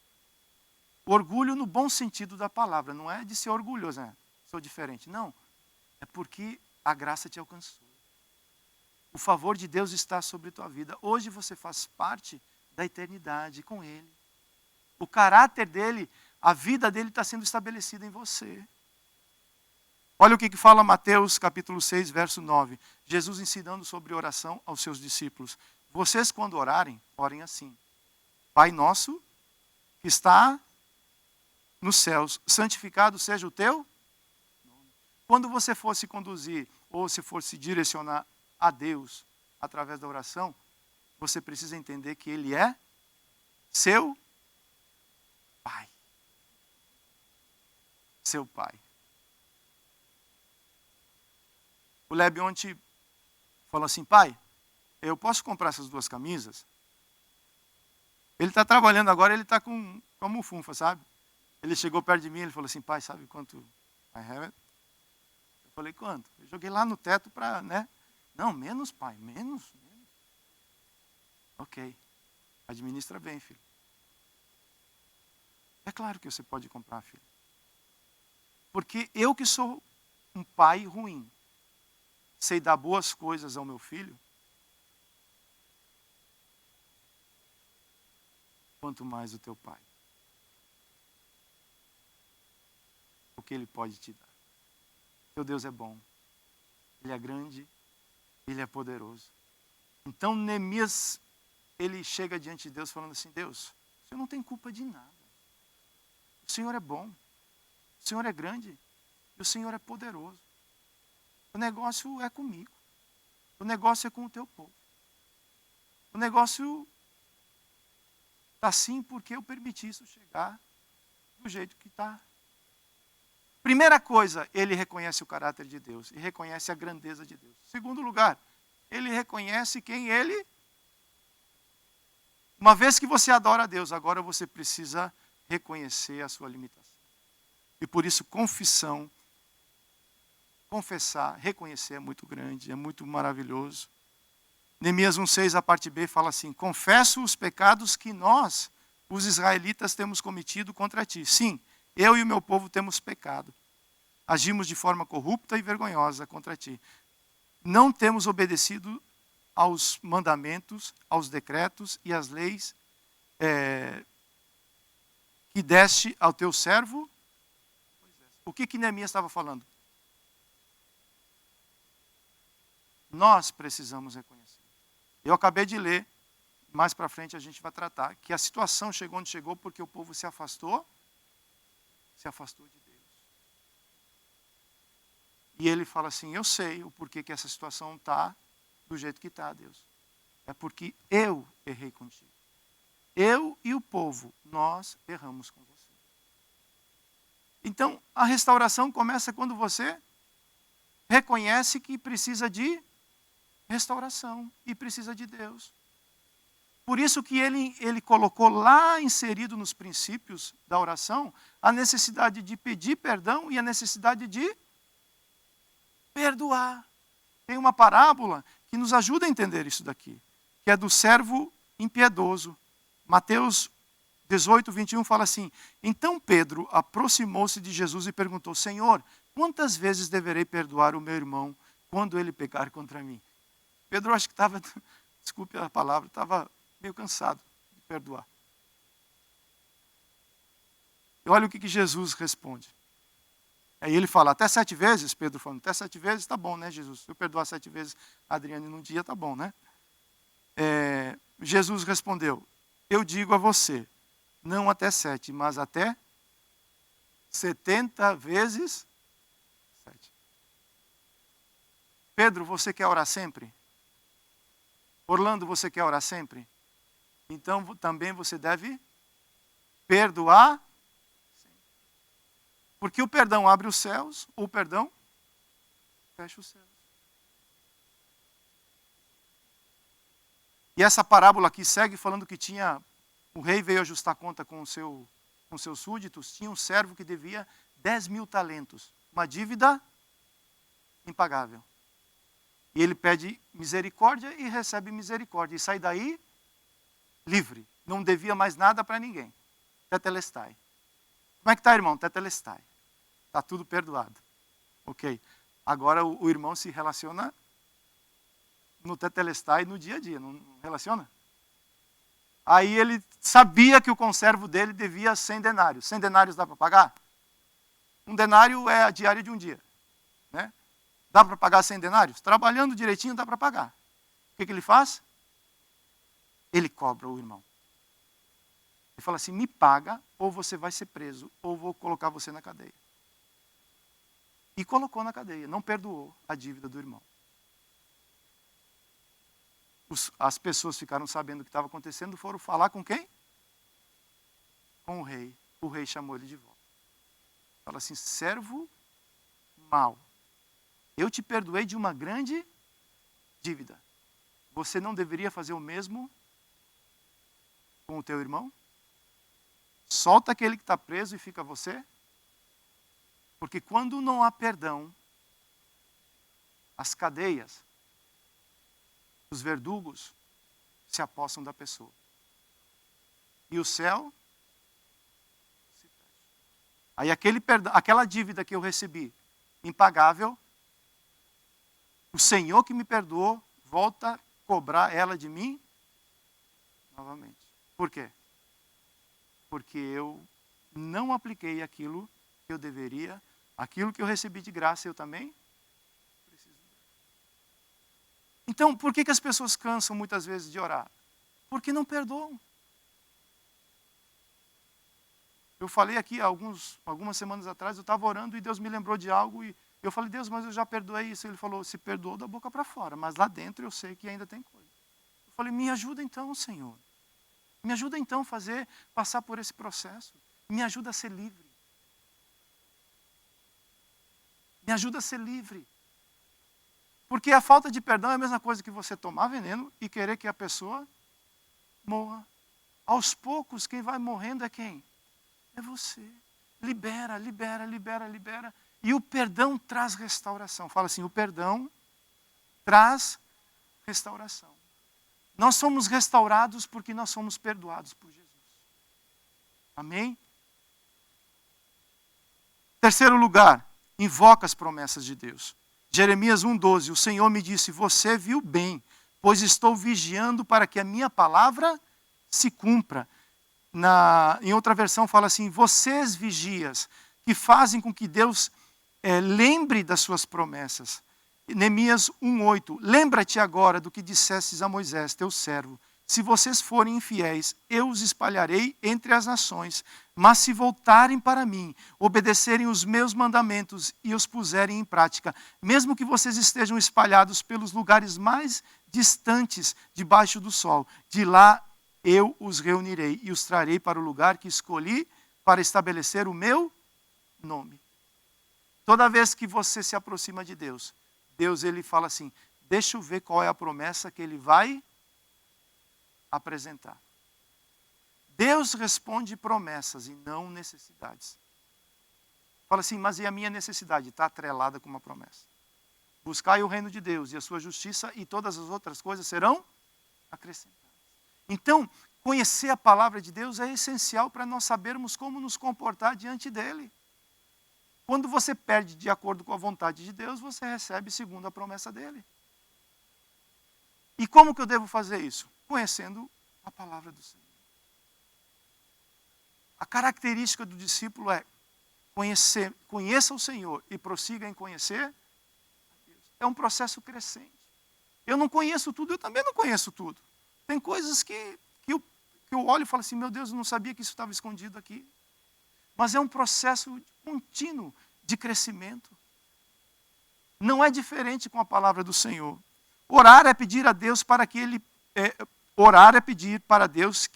Orgulho no bom sentido da palavra, não é de ser orgulhoso, né? Sou diferente. Não, é porque a graça te alcançou. O favor de Deus está sobre a tua vida. Hoje você faz parte da eternidade com Ele. O caráter dele, a vida dele está sendo estabelecida em você. Olha o que fala Mateus capítulo 6, verso 9. Jesus ensinando sobre oração aos seus discípulos. Vocês quando orarem, orem assim. Pai nosso, que está nos céus, santificado seja o teu nome. Quando você for se conduzir, ou se for se direcionar a Deus, através da oração, você precisa entender que Ele é seu Pai. Seu Pai. O Leb ontem falou assim, pai, eu posso comprar essas 2 camisas? Ele está trabalhando agora, ele está com a mufunfa, sabe? Ele chegou perto de mim, ele falou assim, pai, sabe quanto I have it? Eu falei, quanto? Eu joguei lá no teto para, né? Não, menos, pai, menos. Ok, administra bem, filho. É claro que você pode comprar, filho. Porque eu que sou um pai ruim, sei dar boas coisas ao meu filho, quanto mais o teu pai. O que ele pode te dar. Teu Deus é bom. Ele é grande. Ele é poderoso. Então Neemias, ele chega diante de Deus falando assim, Deus, o Senhor não tem culpa de nada. O Senhor é bom. O Senhor é grande. E o Senhor é poderoso. O negócio é comigo. O negócio é com o teu povo. O negócio está assim porque eu permiti isso chegar do jeito que está. Primeira coisa, ele reconhece o caráter de Deus e reconhece a grandeza de Deus. Segundo lugar, ele reconhece quem ele... Uma vez que você adora a Deus, agora você precisa reconhecer a sua limitação. E por isso, confissar, reconhecer é muito grande, é muito maravilhoso. Neemias 1,6, a parte B, fala assim, confesso os pecados que nós, os israelitas, temos cometido contra ti. Sim, eu e o meu povo temos pecado. Agimos de forma corrupta e vergonhosa contra ti. Não temos obedecido aos mandamentos, aos decretos e às leis que deste ao teu servo. O que Neemias estava falando? Nós precisamos reconhecer. Eu acabei de ler, mais para frente a gente vai tratar, que a situação chegou onde chegou porque o povo se afastou de Deus. E ele fala assim, eu sei o porquê que essa situação está do jeito que está, Deus. É porque eu errei contigo. Eu e o povo, nós erramos com você. Então, a restauração começa quando você reconhece que precisa de restauração e precisa de Deus. Por isso que ele colocou lá inserido nos princípios da oração a necessidade de pedir perdão e a necessidade de perdoar. Tem uma parábola que nos ajuda a entender isso daqui, que é do servo impiedoso. Mateus 18, 21 fala assim, então Pedro aproximou-se de Jesus e perguntou, Senhor, quantas vezes deverei perdoar o meu irmão quando ele pecar contra mim? Pedro acho que estava, desculpe a palavra, estava meio cansado de perdoar. E olha o que Jesus responde. Aí ele fala, até 7 vezes? Pedro falando, até 7 vezes tá bom, né, Jesus? Se eu perdoar 7 vezes a Adriane num dia, tá bom, né? Jesus respondeu, eu digo a você, não até 7, mas até 70 vezes 7. Pedro, você quer orar sempre? Orlando, você quer orar sempre? Então também você deve perdoar sempre. Porque o perdão abre os céus, ou o perdão fecha os céus. E essa parábola aqui segue falando que tinha O rei veio ajustar conta com seus súditos. Tinha um servo que devia 10.000 talentos. Uma dívida impagável. E ele pede misericórdia e recebe misericórdia. E sai daí livre. Não devia mais nada para ninguém. Tetelestai. Como é que está, irmão? Tetelestai. Está tudo perdoado. Ok. Agora o irmão se relaciona no tetelestai no dia a dia. Não relaciona? Aí ele sabia que o conservo dele devia 100 denários. 100 denários dá para pagar? Um denário é a diária de um dia. Né? Dá para pagar 100 denários? Trabalhando direitinho dá para pagar. O que ele faz? Ele cobra o irmão. Ele fala assim, me paga ou você vai ser preso, ou vou colocar você na cadeia. E colocou na cadeia, não perdoou a dívida do irmão. As pessoas ficaram sabendo o que estava acontecendo, foram falar com quem? Com o rei. O rei chamou ele de volta. Fala assim, servo mau, eu te perdoei de uma grande dívida. Você não deveria fazer o mesmo com o teu irmão? Solta aquele que está preso e fica você? Porque quando não há perdão, as cadeias, os verdugos se apossam da pessoa. E o céu se fecha. Aí aquela dívida que eu recebi, impagável, o Senhor que me perdoou, volta a cobrar ela de mim novamente. Por quê? Porque eu não apliquei aquilo que eu deveria, aquilo que eu recebi de graça, eu também preciso dar. Então, por que as pessoas cansam muitas vezes de orar? Porque não perdoam. Eu falei aqui algumas semanas atrás, eu estava orando e Deus me lembrou de algo e eu falei, Deus, mas eu já perdoei isso. Ele falou, se perdoou da boca para fora, mas lá dentro eu sei que ainda tem coisa. Eu falei, me ajuda então, Senhor. Me ajuda então a passar por esse processo. Me ajuda a ser livre. Me ajuda a ser livre. Porque a falta de perdão é a mesma coisa que você tomar veneno e querer que a pessoa morra. Aos poucos, quem vai morrendo é quem? É você. Libera, libera, libera, libera. E o perdão traz restauração. Fala assim, o perdão traz restauração. Nós somos restaurados porque nós somos perdoados por Jesus. Amém? Terceiro lugar, invoca as promessas de Deus. Jeremias 1,12, o Senhor me disse, você viu bem, pois estou vigiando para que a minha palavra se cumpra. Em outra versão fala assim, vocês vigias, que fazem com que Deus lembre das suas promessas. Neemias 1,8, lembra-te agora do que dissestes a Moisés, teu servo. Se vocês forem infiéis, eu os espalharei entre as nações. Mas se voltarem para mim, obedecerem os meus mandamentos e os puserem em prática, mesmo que vocês estejam espalhados pelos lugares mais distantes debaixo do sol, de lá eu os reunirei e os trarei para o lugar que escolhi para estabelecer o meu nome. Toda vez que você se aproxima de Deus, Deus ele fala assim, deixa eu ver qual é a promessa que ele vai apresentar. Deus responde promessas e não necessidades. Fala assim, mas e a minha necessidade? Está atrelada com uma promessa. Buscai o reino de Deus e a sua justiça e todas as outras coisas serão acrescentadas. Então, conhecer a palavra de Deus é essencial para nós sabermos como nos comportar diante dele. Quando você perde de acordo com a vontade de Deus, você recebe segundo a promessa dele. E como que eu devo fazer isso? Conhecendo a palavra do Senhor. A característica do discípulo é conheça o Senhor e prossiga em conhecer a Deus. É um processo crescente. Eu não conheço tudo, eu também não conheço tudo. Tem coisas que eu olho e falo assim, meu Deus, eu não sabia que isso estava escondido aqui. Mas é um processo contínuo de crescimento. Não é diferente com a palavra do Senhor. Orar é pedir a Deus para que Ele... orar é pedir para Deus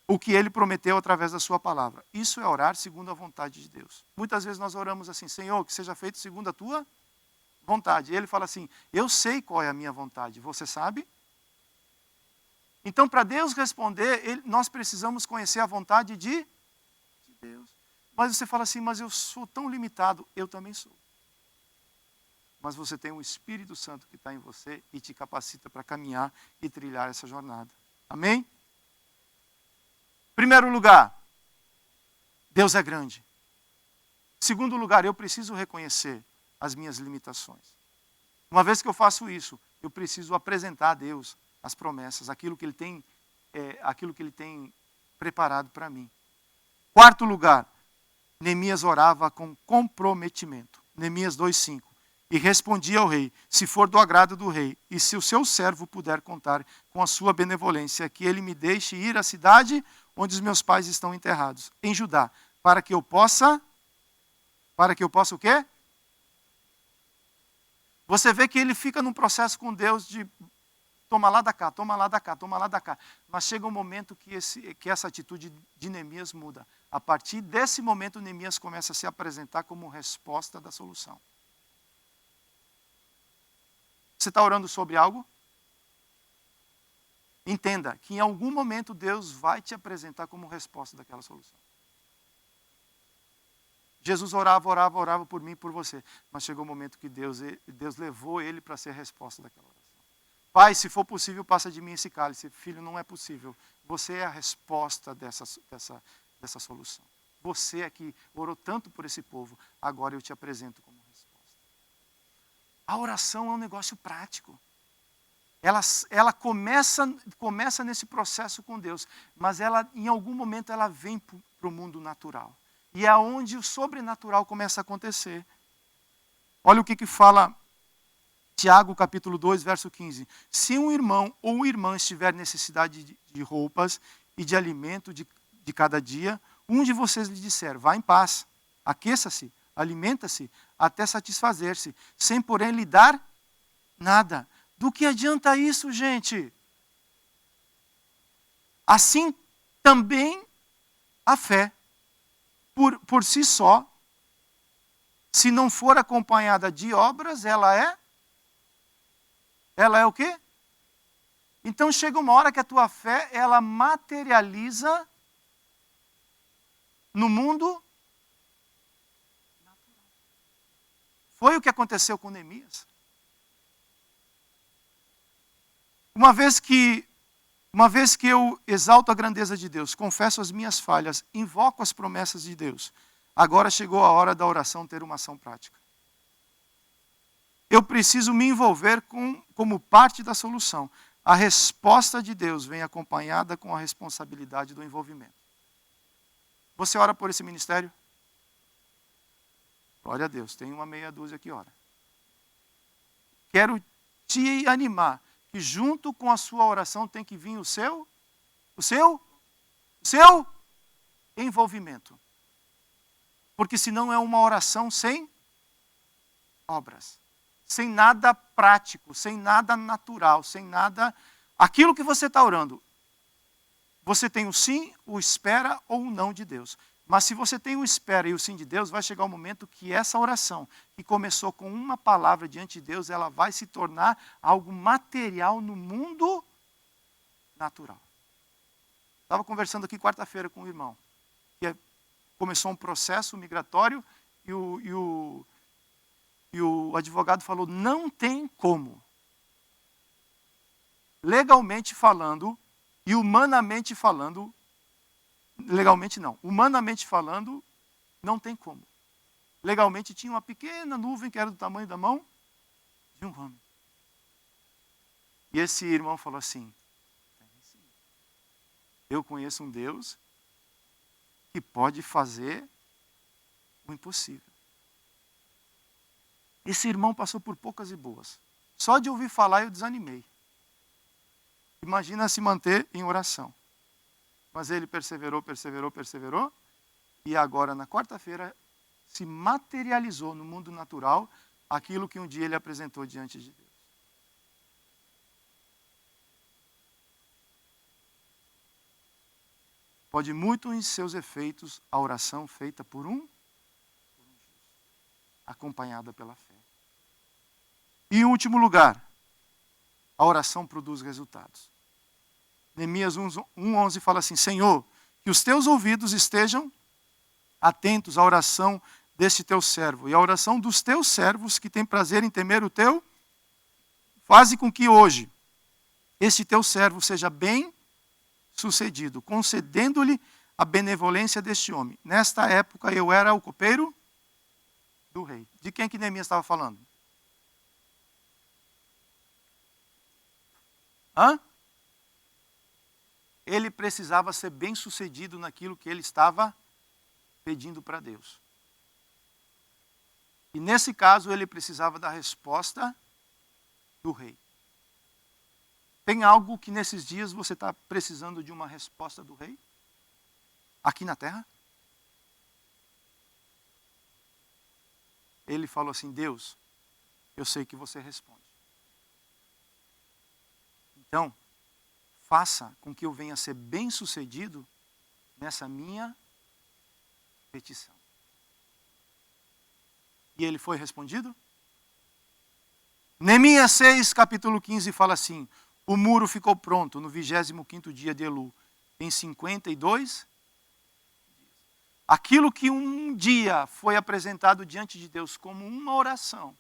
o que Ele prometeu através da sua palavra. Isso é orar segundo a vontade de Deus. Muitas vezes nós oramos assim, Senhor, que seja feito segundo a tua vontade. E Ele fala assim, eu sei qual é a minha vontade, você sabe? Então, para Deus responder, nós precisamos conhecer a vontade de Deus. Mas você fala assim, mas eu sou tão limitado. Eu também sou. Mas você tem o Espírito Santo que está em você e te capacita para caminhar e trilhar essa jornada. Amém? Primeiro lugar, Deus é grande. Segundo lugar, eu preciso reconhecer as minhas limitações. Uma vez que eu faço isso, eu preciso apresentar a Deus as promessas, aquilo que Ele tem preparado para mim. Quarto lugar, Neemias orava com comprometimento. Neemias 2:5. E respondia ao rei, se for do agrado do rei, e se o seu servo puder contar com a sua benevolência, que ele me deixe ir à cidade onde os meus pais estão enterrados, em Judá, para que eu possa o quê? Você vê que ele fica num processo com Deus de toma lá da cá, toma lá da cá, toma lá da cá. Mas chega um momento que essa atitude de Neemias muda. A partir desse momento, Neemias começa a se apresentar como resposta da solução. Você está orando sobre algo? Entenda que em algum momento Deus vai te apresentar como resposta daquela solução. Jesus orava por mim e por você. Mas chegou um momento que Deus levou ele para ser a resposta daquela oração. Pai, se for possível, passa de mim esse cálice. Filho, não é possível. Você é a resposta dessa solução. Você é que orou tanto por esse povo. Agora eu te apresento como resposta. A oração é um negócio prático. Ela começa nesse processo com Deus. Mas em algum momento ela vem para o mundo natural. E é onde o sobrenatural começa a acontecer. Olha o que fala Tiago capítulo 2, verso 15. Se um irmão ou irmã estiver necessidade de roupas e de alimento de cada dia, um de vocês lhe disser, vá em paz, aqueça-se, alimenta-se, até satisfazer-se, sem porém lhe dar nada. Do que adianta isso, gente? Assim também a fé. Por si só, se não for acompanhada de obras, ela é o quê? Então chega uma hora que a tua fé, ela materializa no mundo natural. Foi o que aconteceu com Neemias. Uma vez que eu exalto a grandeza de Deus, confesso as minhas falhas, invoco as promessas de Deus, agora chegou a hora da oração ter uma ação prática. Eu preciso me envolver como parte da solução. A resposta de Deus vem acompanhada com a responsabilidade do envolvimento. Você ora por esse ministério? Glória a Deus, tem uma meia dúzia que ora. Quero te animar que junto com a sua oração tem que vir o seu envolvimento. Porque senão é uma oração sem obras, sem nada prático, sem nada natural, sem nada... Aquilo que você está orando, você tem o sim, o espera ou o não de Deus. Mas se você tem o espera e o sim de Deus, vai chegar um momento que essa oração, que começou com uma palavra diante de Deus, ela vai se tornar algo material no mundo natural. Estava conversando aqui quarta-feira com um irmão, que começou um processo migratório e o advogado falou, não tem como. Legalmente falando e humanamente falando, legalmente não. Humanamente falando, não tem como. Legalmente tinha uma pequena nuvem que era do tamanho da mão de um homem. E esse irmão falou assim, eu conheço um Deus que pode fazer o impossível. Esse irmão passou por poucas e boas. Só de ouvir falar eu desanimei. Imagina se manter em oração. Mas ele perseverou, e agora, na quarta-feira, se materializou no mundo natural aquilo que um dia ele apresentou diante de Deus. Pode muito em seus efeitos a oração feita por um justo, acompanhada pela fé. E em último lugar, a oração produz resultados. Neemias 1:11 fala assim: Senhor, que os teus ouvidos estejam atentos à oração deste teu servo e à oração dos teus servos que têm prazer em temer o teu. Faze com que hoje este teu servo seja bem sucedido, concedendo-lhe a benevolência deste homem. Nesta época eu era o copeiro do rei. De quem que Neemias estava falando? Ele precisava ser bem sucedido naquilo que ele estava pedindo para Deus. E nesse caso ele precisava da resposta do rei. Tem algo que nesses dias você está precisando de uma resposta do rei? Aqui na terra? Ele falou assim: Deus, eu sei que você responde. Então, faça com que eu venha a ser bem sucedido nessa minha petição. E ele foi respondido? Neemias 6, capítulo 15, fala assim: o muro ficou pronto no 25º dia de Elu, em 52 dias. Aquilo que um dia foi apresentado diante de Deus como uma oração,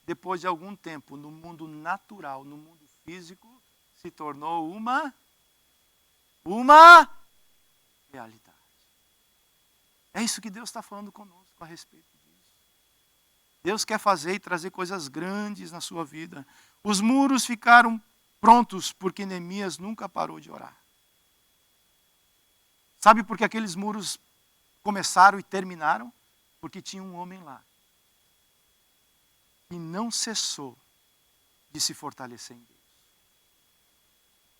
depois de algum tempo, no mundo natural, no mundo físico, se tornou uma realidade. É isso que Deus está falando conosco a respeito disso. Deus quer fazer e trazer coisas grandes na sua vida. Os muros ficaram prontos porque Neemias nunca parou de orar. Sabe por que aqueles muros começaram e terminaram? Porque tinha um homem lá que não cessou de se fortalecer em Deus.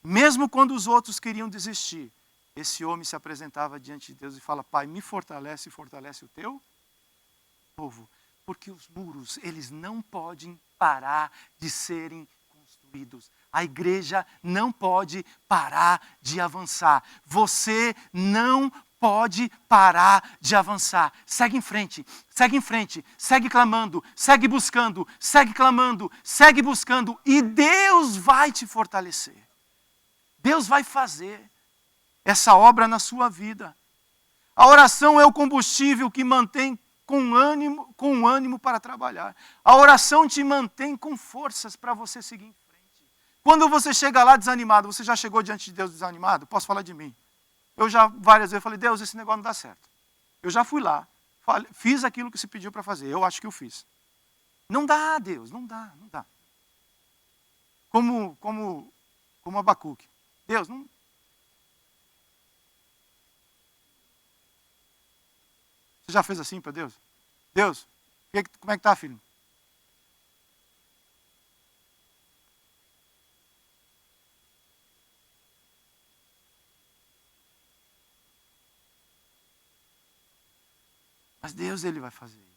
Mesmo quando os outros queriam desistir, esse homem se apresentava diante de Deus e fala: Pai, me fortalece e fortalece o teu povo. Porque os muros, eles não podem parar de serem construídos. A igreja não pode parar de avançar. Você não pode parar de avançar. Segue em frente, segue clamando, segue buscando, segue clamando, segue buscando, e Deus vai te fortalecer. Deus vai fazer essa obra na sua vida. A oração é o combustível que mantém com ânimo para trabalhar. A oração te mantém com forças para você seguir em frente. Quando você chega lá desanimado, você já chegou diante de Deus desanimado? Posso falar de mim? Eu já várias vezes falei: Deus, esse negócio não dá certo. Eu já fui lá, fiz aquilo que se pediu para fazer. Eu acho que eu fiz. Não dá, Deus, não dá. Como Abacuque. Deus, não. Você já fez assim para Deus? Deus, como é que está, filho? Mas Deus, Ele vai fazer isso.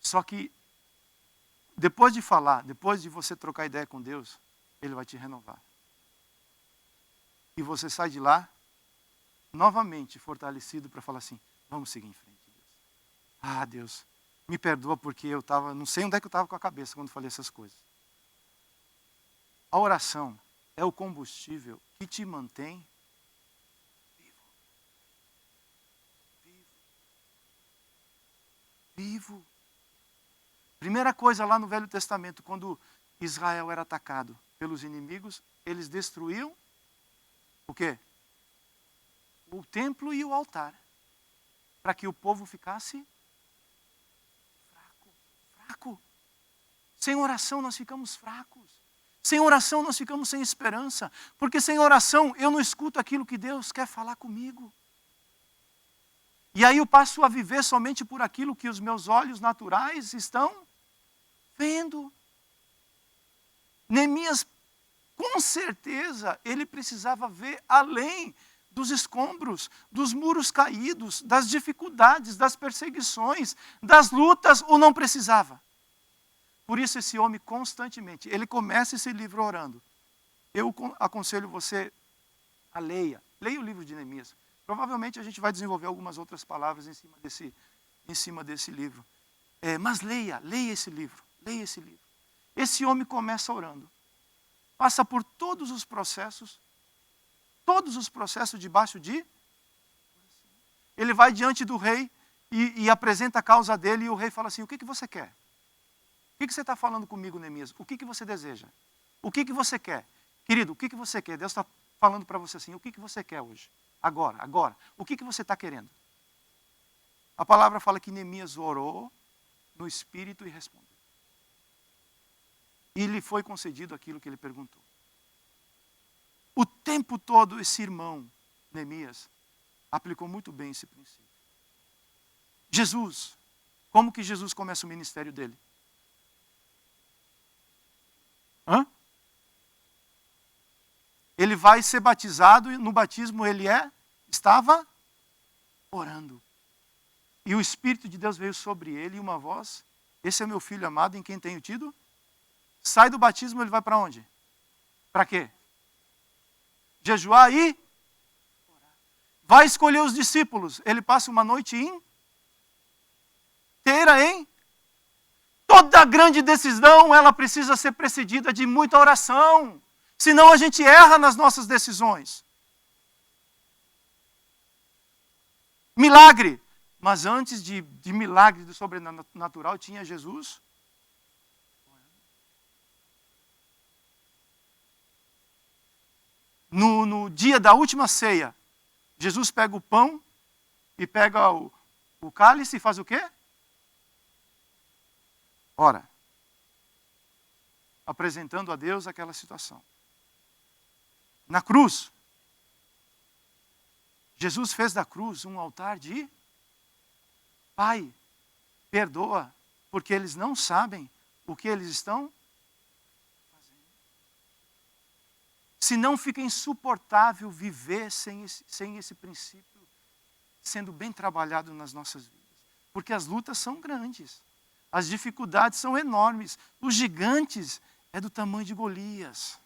Só que, depois de falar, depois de você trocar ideia com Deus, Ele vai te renovar. E você sai de lá, novamente fortalecido para falar assim: vamos seguir em frente, Deus. Ah, Deus, me perdoa porque eu estava, não sei onde é que eu estava com a cabeça quando falei essas coisas. A oração é o combustível que te mantém vivo. Primeira coisa lá no Velho Testamento, quando Israel era atacado pelos inimigos, eles destruíam o quê? O templo e o altar, para que o povo ficasse fraco. Sem oração nós ficamos fracos. Sem oração nós ficamos sem esperança, porque sem oração eu não escuto aquilo que Deus quer falar comigo. E aí eu passo a viver somente por aquilo que os meus olhos naturais estão vendo. Neemias, com certeza, ele precisava ver além dos escombros, dos muros caídos, das dificuldades, das perseguições, das lutas, ou não precisava? Por isso esse homem constantemente, ele começa esse livro orando. Eu aconselho você a leia o livro de Neemias. Provavelmente a gente vai desenvolver algumas outras palavras em cima desse livro. Mas leia esse livro. Esse homem começa orando. Passa por todos os processos debaixo de... Ele vai diante do rei e apresenta a causa dele, e o rei fala assim, o que você quer? O que você está falando comigo, Neemias? O que você deseja? O que você quer? Querido, o que você quer? Deus está falando para você assim, o que você quer hoje? Agora. O que você está querendo? A palavra fala que Neemias orou no Espírito e respondeu. E lhe foi concedido aquilo que ele perguntou. O tempo todo esse irmão, Neemias, aplicou muito bem esse princípio. Jesus, como que Jesus começa o ministério dele? Ele vai ser batizado e no batismo ele estava orando. E o Espírito de Deus veio sobre ele e uma voz, esse é meu filho amado em quem tenho tido. Sai do batismo, ele vai para onde? Para quê? Jejuar e orar. Vai escolher os discípulos. Ele passa uma noite inteira em... Toda grande decisão, ela precisa ser precedida de muita oração. Senão a gente erra nas nossas decisões. Milagre. Mas antes de milagre do sobrenatural, tinha Jesus. No dia da última ceia, Jesus pega o pão e pega o cálice e faz o quê? Ora. Apresentando a Deus aquela situação. Na cruz, Jesus fez da cruz um altar de... Pai, perdoa, porque eles não sabem o que eles estão fazendo. Se não fica insuportável viver sem esse princípio sendo bem trabalhado nas nossas vidas. Porque as lutas são grandes, as dificuldades são enormes, os gigantes é do tamanho de Golias.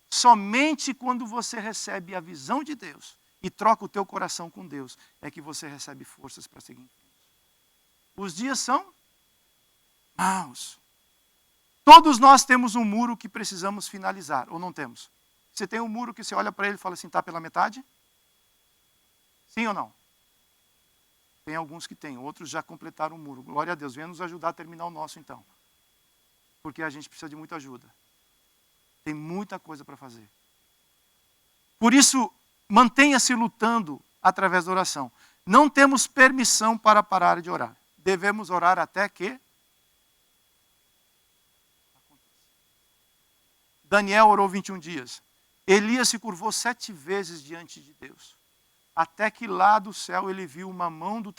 Somente quando você recebe a visão de Deus e troca o teu coração com Deus, é que você recebe forças para seguir em frente. Os dias são maus. Todos nós temos um muro que precisamos finalizar, ou não temos? Você tem um muro que você olha para ele e fala assim, está pela metade? Sim ou não? Tem alguns que têm, outros já completaram o muro. Glória a Deus, venha nos ajudar a terminar o nosso então. Porque a gente precisa de muita ajuda. Tem muita coisa para fazer. Por isso, mantenha-se lutando através da oração. Não temos permissão para parar de orar. Devemos orar até que aconteça. Daniel orou 21 dias. Elias se curvou 7 vezes diante de Deus. Até que lá do céu ele viu uma nuvem do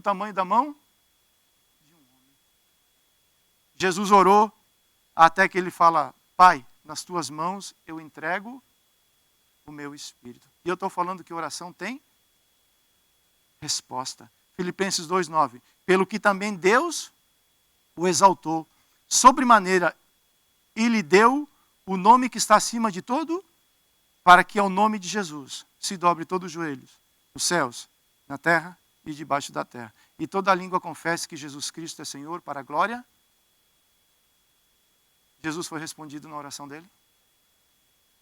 tamanho da mão de um homem. Jesus orou até que ele fala, Pai, nas tuas mãos eu entrego o meu espírito. E eu estou falando que oração tem resposta. Filipenses 2,9. Pelo que também Deus o exaltou sobremaneira e lhe deu o nome que está acima de todo, para que ao nome de Jesus se dobre todos os joelhos, nos céus, na terra e debaixo da terra. E toda língua confesse que Jesus Cristo é Senhor para a glória. Jesus foi respondido na oração dele?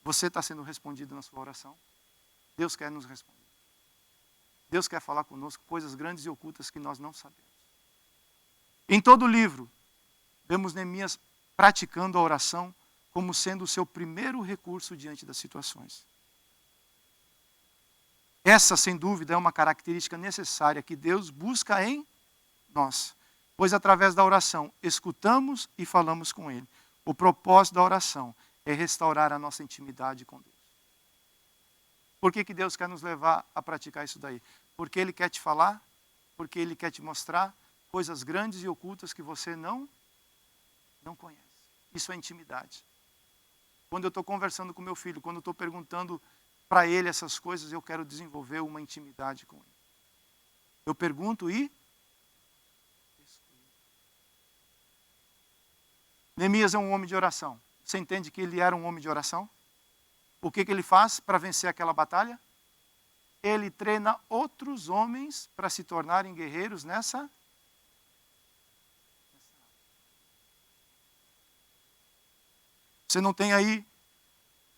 Você está sendo respondido na sua oração? Deus quer nos responder. Deus quer falar conosco coisas grandes e ocultas que nós não sabemos. Em todo o livro, vemos Neemias praticando a oração como sendo o seu primeiro recurso diante das situações. Essa, sem dúvida, é uma característica necessária que Deus busca em nós. Pois através da oração, escutamos e falamos com Ele. O propósito da oração é restaurar a nossa intimidade com Deus. Por que Deus quer nos levar a praticar isso daí? Porque Ele quer te falar, porque Ele quer te mostrar coisas grandes e ocultas que você não conhece. Isso é intimidade. Quando eu estou conversando com meu filho, quando eu estou perguntando para ele essas coisas, eu quero desenvolver uma intimidade com ele. Eu pergunto e escuto. Neemias é um homem de oração. Você entende que ele era um homem de oração? O que ele faz para vencer aquela batalha? Ele treina outros homens para se tornarem guerreiros nessa. Você não tem aí?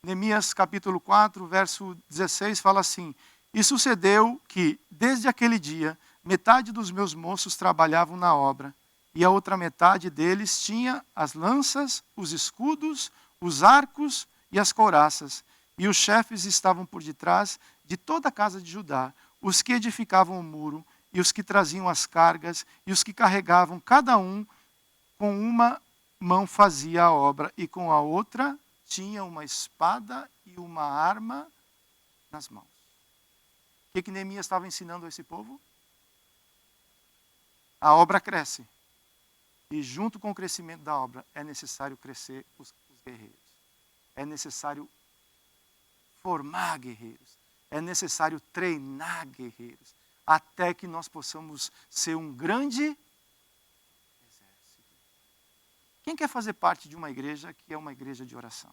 Neemias capítulo 4, verso 16, fala assim: E sucedeu que, desde aquele dia, metade dos meus moços trabalhavam na obra, e a outra metade deles tinha as lanças, os escudos, os arcos e as couraças. E os chefes estavam por detrás de toda a casa de Judá, os que edificavam o muro, e os que traziam as cargas, e os que carregavam, cada um com uma mão fazia a obra, e com a outra tinha uma espada e uma arma nas mãos. O que Neemias estava ensinando a esse povo? A obra cresce. E junto com o crescimento da obra, é necessário crescer os guerreiros. É necessário formar guerreiros. É necessário treinar guerreiros. Até que nós possamos ser um grande exército. Quem quer fazer parte de uma igreja que é uma igreja de oração?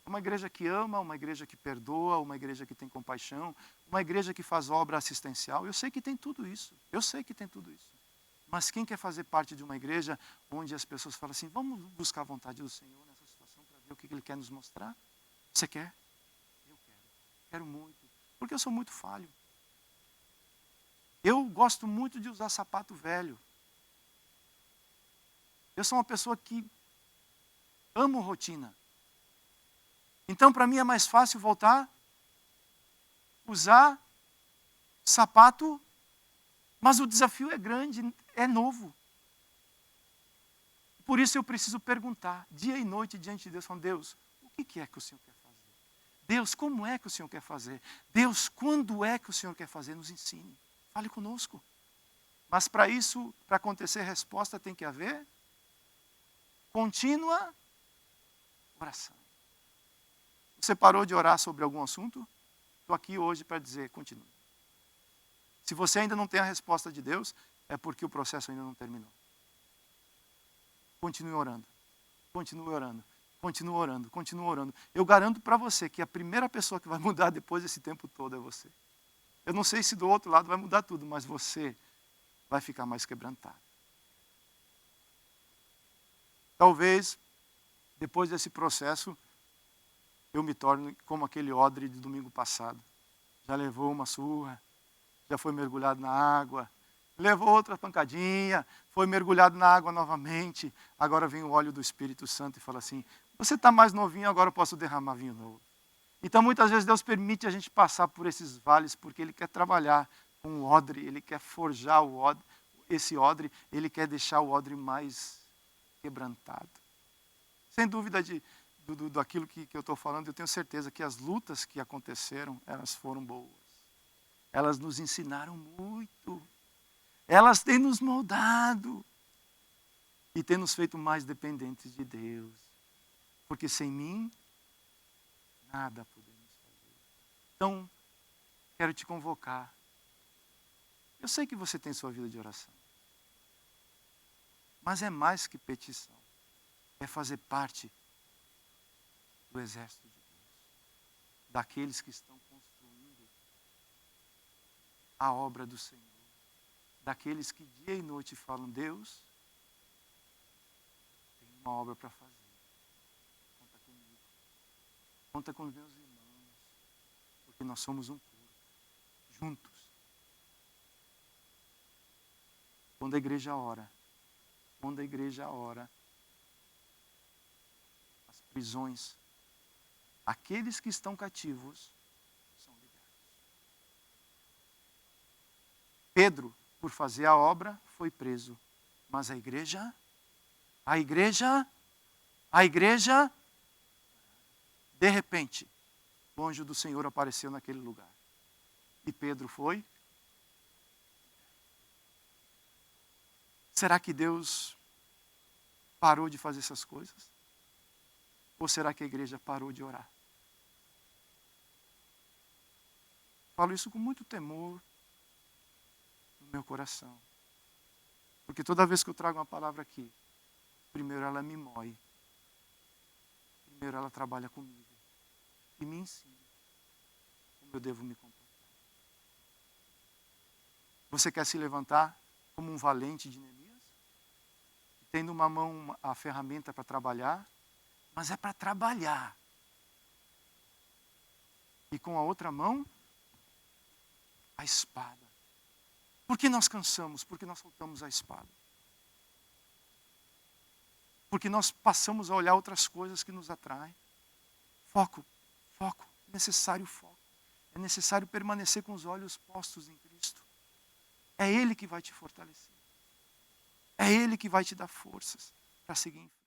Uma igreja que ama, uma igreja que perdoa, uma igreja que tem compaixão, uma igreja que faz obra assistencial. Eu sei que tem tudo isso. Eu sei que tem tudo isso. Mas quem quer fazer parte de uma igreja onde as pessoas falam assim, vamos buscar a vontade do Senhor nessa situação para ver o que Ele quer nos mostrar? Você quer? Eu quero. Quero muito. Porque eu sou muito falho. Eu gosto muito de usar sapato velho. Eu sou uma pessoa que amo rotina. Então, para mim é mais fácil voltar a usar sapato, mas o desafio é grande, é novo. Por isso eu preciso perguntar, dia e noite, diante de Deus, falando, Deus, o que é que o Senhor quer fazer? Deus, como é que o Senhor quer fazer? Deus, quando é que o Senhor quer fazer? Nos ensine, fale conosco. Mas para isso, para acontecer resposta, tem que haver contínua oração. Você parou de orar sobre algum assunto? Estou aqui hoje para dizer, continue. Se você ainda não tem a resposta de Deus, é porque o processo ainda não terminou. Continue orando. Continue orando. Continue orando. Continue orando. Eu garanto para você que a primeira pessoa que vai mudar depois desse tempo todo é você. Eu não sei se do outro lado vai mudar tudo, mas você vai ficar mais quebrantado. Talvez, depois desse processo, eu me torne como aquele odre de domingo passado. Já levou uma surra, já foi mergulhado na água, levou outra pancadinha, foi mergulhado na água novamente. Agora vem o óleo do Espírito Santo e fala assim, você está mais novinho, agora eu posso derramar vinho novo. Então muitas vezes Deus permite a gente passar por esses vales, porque Ele quer trabalhar com o odre, Ele quer forjar esse odre, Ele quer deixar o odre mais quebrantado. Sem dúvida daquilo que eu estou falando, eu tenho certeza que as lutas que aconteceram, elas foram boas. Elas nos ensinaram muito. Elas têm nos moldado. E têm nos feito mais dependentes de Deus. Porque sem mim, nada podemos fazer. Então, quero te convocar. Eu sei que você tem sua vida de oração. Mas é mais que petição. É fazer parte do exército de Deus, daqueles que estão construindo a obra do Senhor, daqueles que dia e noite falam, Deus, tem uma obra para fazer, conta comigo, conta com os meus irmãos, porque nós somos um corpo, juntos. Quando a igreja ora, as prisões, aqueles que estão cativos são libertos. Pedro, por fazer a obra, foi preso. Mas a igreja, de repente, o anjo do Senhor apareceu naquele lugar. E Pedro foi. Será que Deus parou de fazer essas coisas? Ou será que a igreja parou de orar? Falo isso com muito temor no meu coração. Porque toda vez que eu trago uma palavra aqui, primeiro ela me moe. Primeiro ela trabalha comigo. E me ensina como eu devo me comportar. Você quer se levantar como um valente de Neemias? Tendo uma mão a ferramenta para trabalhar mas é para trabalhar. E com a outra mão, a espada. Por que nós cansamos? Porque nós soltamos a espada. Porque nós passamos a olhar outras coisas que nos atraem. Foco, foco, necessário foco. É necessário permanecer com os olhos postos em Cristo. É Ele que vai te fortalecer. É Ele que vai te dar forças para seguir em frente.